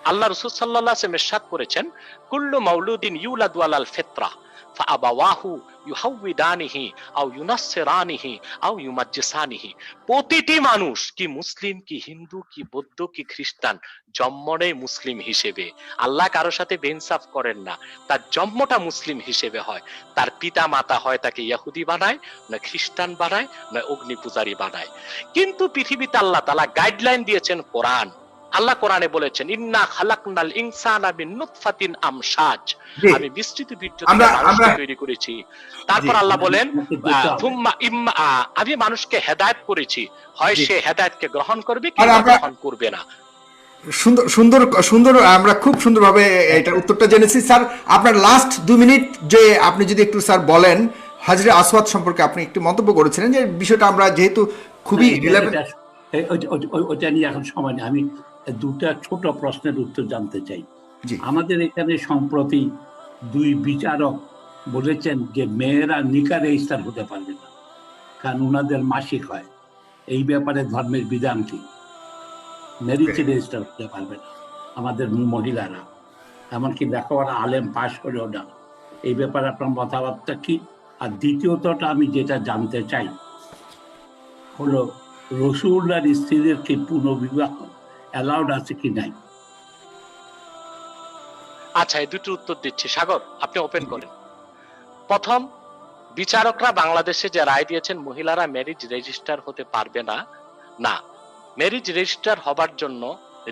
আল্লাহ রাসূল সাল্লাল্লাহু আলাইহি ওয়াসাল্লাম ইরশাদ করেছেন, কুল্লু মাউলুদিন ইউলাদু আলাল ফিতরা ফাআবাওয়াহু ইউহাউইদানিহি আও ইউনাসসিরানিহি আও ইউমাজ্জিসানিহি। প্রতিটি মানুষ, কি মুসলিম, কি হিন্দু, কি বৌদ্ধ, কি খ্রিস্টান, জন্মনে মুসলিম হিসেবে। আল্লাহ কারোর সাথে বেইনসাফ করেন না, তার জন্মটা মুসলিম হিসেবে হয়। তার পিতা মাতা হয় তাকে ইহুদি বানায়, না খ্রিস্টান বানায়, না অগ্নি পূজারী বানায়। কিন্তু পৃথিবীতে আল্লাহ তাআলা গাইডলাইন দিয়েছেন কোরআন। আল্লাহ কোরআনে বলেছেন ইন্না খালাকনাল ইনসানা মিন নুতফাতিন আমশাজ, আমি বিস্তৃত বীর্য থেকে মানুষকে তৈরি করেছি। তারপর আল্লাহ বলেন আমি মানুষকে হেদায়েত করেছি, হয় সে হেদায়েতকে গ্রহণ করবে কিংবা গ্রহণ করবে না। সুন্দর সুন্দর সুন্দর, আমরা খুব সুন্দরভাবে এটার উত্তরটা জেনেছি স্যার। আপনার লাস্ট 2 মিনিট যে আপনি যদি একটু স্যার বলেন, হাজরে আসওয়াদ সম্পর্কে আপনি একটু মন্তব্য করেছিলেন, যে বিষয়টা আমরা যেহেতু খুবই ওইটা নিয়ে এখন সময় নেই। আমি দুটা ছোট প্রশ্নের উত্তর জানতে চাই। জি, আমাদের এখানে সম্প্রতি 2 বিচারক বলেছেন যে মেয়েরা নিকাহ রেজিস্টার হতে পারবে না, কারণ ওনাদের মাসিক হয়। এই ব্যাপারে ধর্মের বিধান কি? ম্যারিজ রেজিস্টার হতে পারবে না আমাদের মহিলারা, এমনকি লেখাপড়া আলেম পাশ করেও না। এই ব্যাপারে আপনার মতামতটা কি? আর দ্বিতীয়তটা আমি যেটা জানতে চাই হলো, রাসূলুল্লাহর স্ত্রীদের কি পুনর্বিবাহ অ্যালাউড আছে কি নাই? আচ্ছা, এই দুটো উত্তর দিচ্ছি। সাগর, আপনি ওপেন করেন। প্রথম, বিচারকরা বাংলাদেশে যে রায় দিয়েছেন মহিলারা ম্যারিজ রেজিস্টার হতে পারবে না, না, ম্যারিজ রেজিস্টার হবার জন্য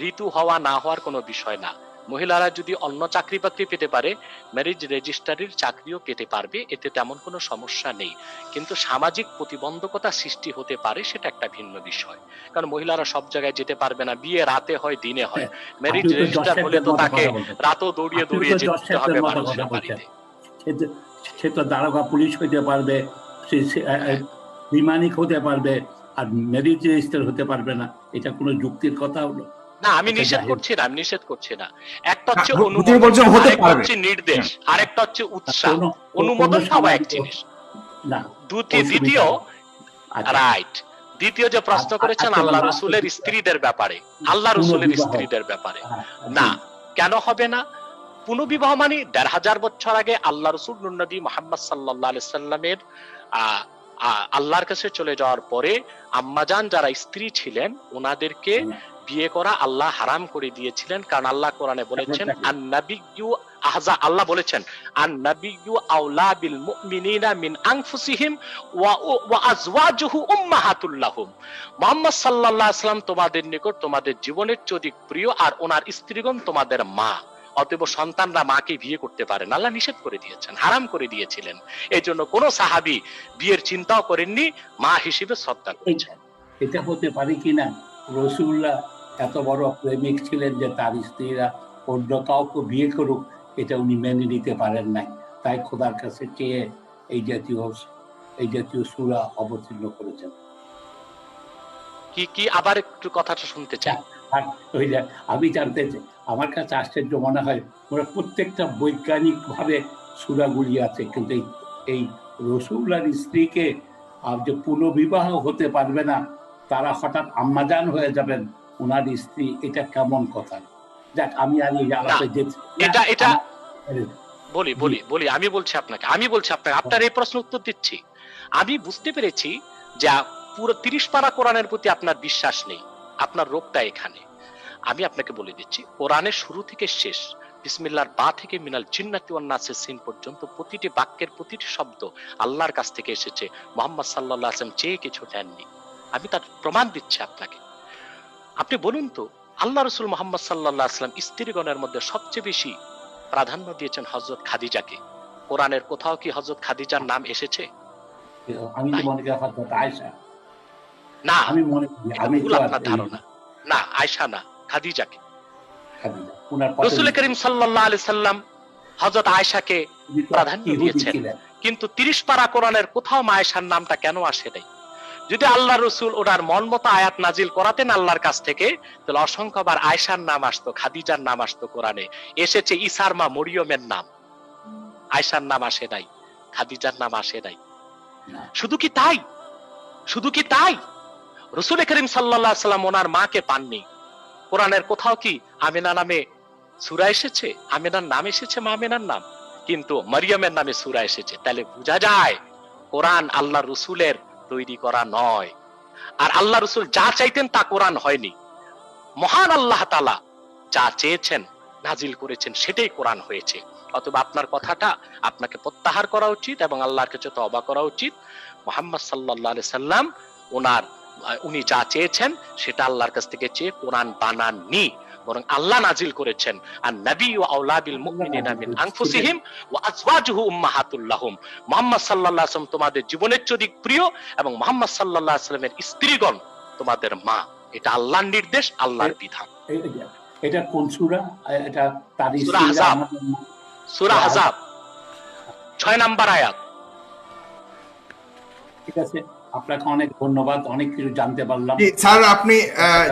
ঋতু হওয়া না হওয়ার কোনো বিষয় না। মহিলারা যদি অন্য চাকরি বাকরি পেতে পারে, ম্যারিজ রেজিস্ট্রারির চাকরিও পেতে পারবে, এতে তেমন কোনো সমস্যা নেই। কিন্তু সামাজিক প্রতিবন্ধকতা সৃষ্টি হতে পারে, সেটা একটা ভিন্ন বিষয়। কারণ মহিলারা সব জায়গায় যেতে পারবে না, বিয়ে রাতে হয় দিনে হয়। ম্যারিজ রেজিস্টার হলে তো তাকে রাতও দৌড়িয়ে দৌড়িয়ে যেতে হবে মানুষের বাড়িতে। সে তো দারোগা পুলিশ হইতে পারবে, বিমানিক হতে পারবে, আর ম্যারিজ রেজিস্টার হতে পারবে না। এটা কোনো যুক্তির কথা হলো? না, আমি নিষেধ করছি না, আমি নিষেধ করছি না। একটা হচ্ছে অনুমোদন, আরেকটা হচ্ছে নির্দেশ, আরেকটা হচ্ছে উৎসাহ। অনুমোদন সব এক জিনিস না। দ্বিতীয় রাইট, দ্বিতীয় যে প্রশ্ন করেছেন আল্লাহ রাসূলের স্ত্রীদের ব্যাপারে, আল্লাহ রাসূলের স্ত্রীদের ব্যাপারে, না, কেন হবে না? পুনর্বিবাহ মানে ১৫০০ বছর আগে আল্লাহ রাসূল নূর নবী মুহাম্মদ সাল্লাল্লাহু আলাইহি সাল্লামের আল্লাহর কাছে চলে যাওয়ার পরে আম্মাজান যারা স্ত্রী ছিলেন ওনাদেরকে বিয়ে করা আল্লাহ হারাম করে দিয়েছিলেন। কারণ আল্লাহ কোরআনে বলেছেন আন-নাবিয়্যু আল্লাহ বলেছেন আন-নাবিয়্যু আওলা বিল মুমিনিনা মিন আনফুসিহিম ওয়া আজওয়াজুহু উম্মাহাতুল লাহুম। মুহাম্মদ সাল্লাল্লাহু আলাইহি সাল্লাম তোমাদের নিকট তোমাদের জীবনের চেয়ে অধিক প্রিয়, আর ওনার স্ত্রীগণ তোমাদের মা। অতএব সন্তানরা মাকে বিয়ে করতে পারেন, আল্লাহ নিষেধ করে দিয়েছেন, হারাম করে দিয়েছিলেন। এই জন্য কোন সাহাবী বিয়ের চিন্তাও করেননি, মা হিসেবে শ্রদ্ধা করেছেন। এটা হতে পারে কিনা রাসূলুল্লাহ এত বড় প্রেমিক ছিলেন যে তার স্ত্রীরা অন্য কাউকে বিয়ে করুক, এটা উনি মেনে নিতে পারেন নাই, তাই খোদার কাছে চেয়ে এই জাতীয় সূরা অবতীর্ণ করেছেন। কি আবার একটু কথাটা শুনতে চাই। আমি জানতে চাই, আমার কাছে আশ্চর্য মনে হয় ওরা প্রত্যেকটা বৈজ্ঞানিক ভাবে সূরাগুলি আছে, কিন্তু এই রাসূলুল্লাহর স্ত্রীকে যে পুনর্বিবাহ হতে পারবে না, তারা হঠাৎ আম্মাজান হয়ে যাবেন ওনার স্ত্রী, এটা কেমন কথা? দেখ, আমি আর এটা বলি আমি বলছি আপনাকে আপনার এই প্রশ্ন উত্তর দিচ্ছি। আমি বুঝতে পেরেছি যে পুরো ৩০ পারা কোরআনের প্রতি আপনার বিশ্বাস নেই, আপনার রোগটা এখানে। আমি আপনাকে বলে দিচ্ছি, কোরআনের শুরু থেকে শেষ, বিসমিল্লাহর বা থেকে মিনাল জিন্নাতি ওয়ান নাসের সিন পর্যন্ত প্রতিটি বাক্যের প্রতিটি শব্দ আল্লাহর কাছ থেকে এসেছে, মুহাম্মদ সাল্লাল্লাহু আলাইহি ওয়াসাল্লাম চেয়ে কিছু নেননি। আমি তার প্রমাণ দিচ্ছি আপনাকে। আপনি বলুন তো, আল্লাহ রসুল মোহাম্মদ সাল্লাল্লাহু আলাইহি ওয়াসাল্লাম স্ত্রীগণের মধ্যে সবচেয়ে বেশি প্রাধান্য দিয়েছেন হযরত খাদিজাকে। কোরআনের কোথাও কি হযরত খাদিজার নাম এসেছে? আমি তো মনে করি হযরত আয়েশা, না, আমি মনে করি, আমি ভুল তো আপনার ধারণা। না, আয়েশা না, খাদিজাকে। খাদিজা ওনার রাসূল করিম সাল্লাল্লাহু আলাইহি সাল্লাম হযরত আয়েশাকে প্রাধান্য দিয়েছেন, ছিলেন। কিন্তু 30 পারা কোরআনের কোথাও মা আয়েশার নামটা কেন আসে নাই? যদি আল্লাহ রসুল ওনার মন মতো আয়াত নাজিল করাতেন আল্লাহর কাছ থেকে, তাহলে অসংখ্যবার আয়েশার নাম আসতো, খাদিজার নাম আসতো। কোরআনে এসেছে ঈসার মা মরিয়মের নাম, আয়েশার নাম আসে নাই, খাদিজার নাম আসে নাই। শুধু কি তাই? শুধু কি তাই? রাসূল করিম সাল্লাল্লাহু আলাইহি সাল্লাম ওনার মাকে পাননি। কোরআনের কোথাও কি আমিনা নামে সূরা এসেছে? আমিনার নাম এসেছে, মা আমিনার নাম, কিন্তু মারিয়ামের নামে সূরা এসেছে। তাহলে বোঝা যায় কোরআন আল্লাহ রসুলের তৈরি করা নয়। আর আল্লাহ রসুল যা চাইতেন তা কোরআন হয়নি। মহান আল্লাহ তাআলা যা চেয়েছেন নাজিল করেছেন সেটাই কোরআন হয়েছে। অথবা আপনার কথাটা আপনাকে প্রত্যাহার করা উচিত এবং আল্লাহর কাছে তওবা করা উচিত। মুহাম্মদ সাল্লাল্লাহু আলাইহি সাল্লাম উনি যা চেয়েছেন সেটা আল্লাহর কাছ থেকে চেয়ে কোরআন বানাননি, বরং আল্লাহ নাজিল করেছেন। আর নবী ওয়া আওলা বিল মুমিনিনা মিন আনফুসিহিম ওয়া আজওয়াজুহু উম্মাহাতুল লাহুম। মুহাম্মদ সাল্লাল্লাহু আলাইহি ওয়াসাল্লাম তোমাদের জীবনের চেয়ে অধিক প্রিয় এবং মুহাম্মদ সাল্লাল্লাহু আলাইহি ওয়াসাল্লামের স্ত্রীগণ তোমাদের মা। এটা আল্লাহর নির্দেশ, আল্লাহর বিধান। এটা কোন সূরা? এটা তারই সূরা আহজাব, সূরা আহজাব 6 নাম্বার আয়াত। ঠিক আছে, আপনাকে অনেক ধন্যবাদ, অনেক কিছু জানতে পারলাম। জি স্যার, আপনি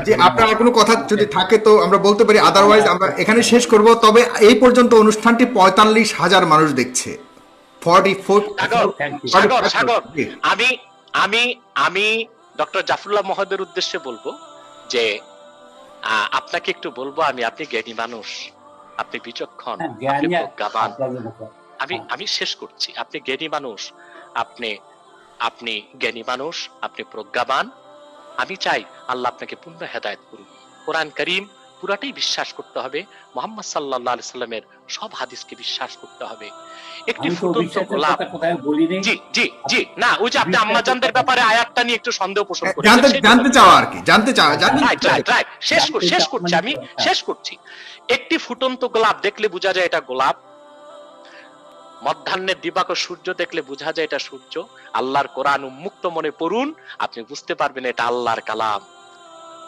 যে আপনার আর কোনো কথা যদি থাকে তো আমরা বলতে পারি, আদারওয়াইজ আমরা এখানে শেষ করব। তবে এই পর্যন্ত অনুষ্ঠানটি 45,000 মানুষ দেখছে। 44 সাগর, আমি ডক্টর জাফরুল্লাহ মহোদয়ের উদ্দেশ্যে বলবো যে আপনাকে একটু বলবো, আপনি জ্ঞানী মানুষ, আপনি বিচক্ষণ, আপনি প্রজ্ঞাবান। আমি শেষ করছি। আপনি জ্ঞানী মানুষ, আপনি জ্ঞানী মানুষ, আপনি প্রজ্ঞাবান। আমি চাই আল্লাহ আপনাকে পূর্ণ হেদায়েত করুন। কোরআন কারীম পুরাটাই বিশ্বাস করতে হবে, মুহাম্মদ সাল্লাল্লাহু আলাইহি সাল্লামের সব হাদিসকে বিশ্বাস করতে হবে। একটি ফুটন্ত গোলাপ, জি না, ওই যে আপনি আম্মাজানদের ব্যাপারে আয়াতটা নিয়ে একটু সন্দেহ পোষণ করেছেন, জানতে চাওয়া আর কি, রাইট, শেষ করছি। একটি ফুটন্ত গোলাপ দেখলে বোঝা যায় এটা গোলাপ, মধ্যাহ্নের দিবাকর সূর্য দেখলে বোঝা যায় এটা সূর্য। আল্লাহর কোরআন উন্মুক্ত মনে পড়ুন, আপনি বুঝতে পারবেন এটা আল্লাহর কালাম।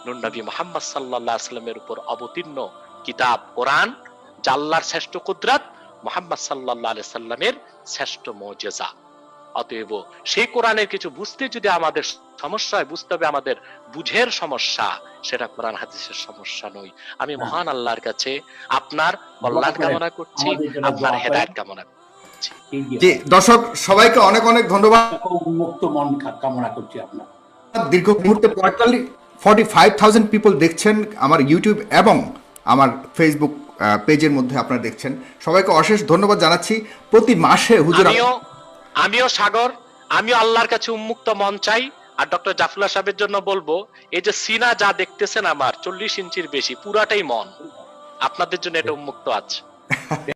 নূর নবী মুহাম্মদ সাল্লাল্লাহু আলাইহি ওয়াসাল্লামের উপর অবতীর্ণ কিতাব কোরআন, যা আল্লাহর শ্রেষ্ঠ কুদরত, মুহাম্মদ সাল্লাল্লাহু আলাইহি ওয়াসাল্লামের শ্রেষ্ঠ মুজিজা। অতএব সেই কোরআনের কিছু বুঝতে যদি আমাদের সমস্যা হয়, বুঝতে হবে আমাদের বুঝের সমস্যা, সেটা কোরআন হাদিসের সমস্যা নয়। আমি মহান আল্লাহর কাছে আপনার কল্যাণ কামনা করছি, আপনার হেদায়েত কামনা করছি। জি দর্শক সবাইকে অনেক অনেক ধন্যবাদ। মুক্ত মন কামনা করছি আপনার। দীর্ঘ মুহূর্তে 45,000 পিপল দেখছেন আমার ইউটিউব এবং আমার ফেসবুক পেজের মধ্যে আপনারা দেখছেন। সবাইকে অশেষ ধন্যবাদ জানাচ্ছি। প্রতি মাসে হুজুর, আমিও সাগর, আমিও আল্লাহর কাছে উন্মুক্ত মন চাই। আর ডক্টর জাফরুল্লাহ সাহেবের জন্য বলবো, এই যে সিনা যা দেখতেছেন আমার 40 ইঞ্চির বেশি, পুরাটাই মন, আপনাদের জন্য এটা উন্মুক্ত আছে।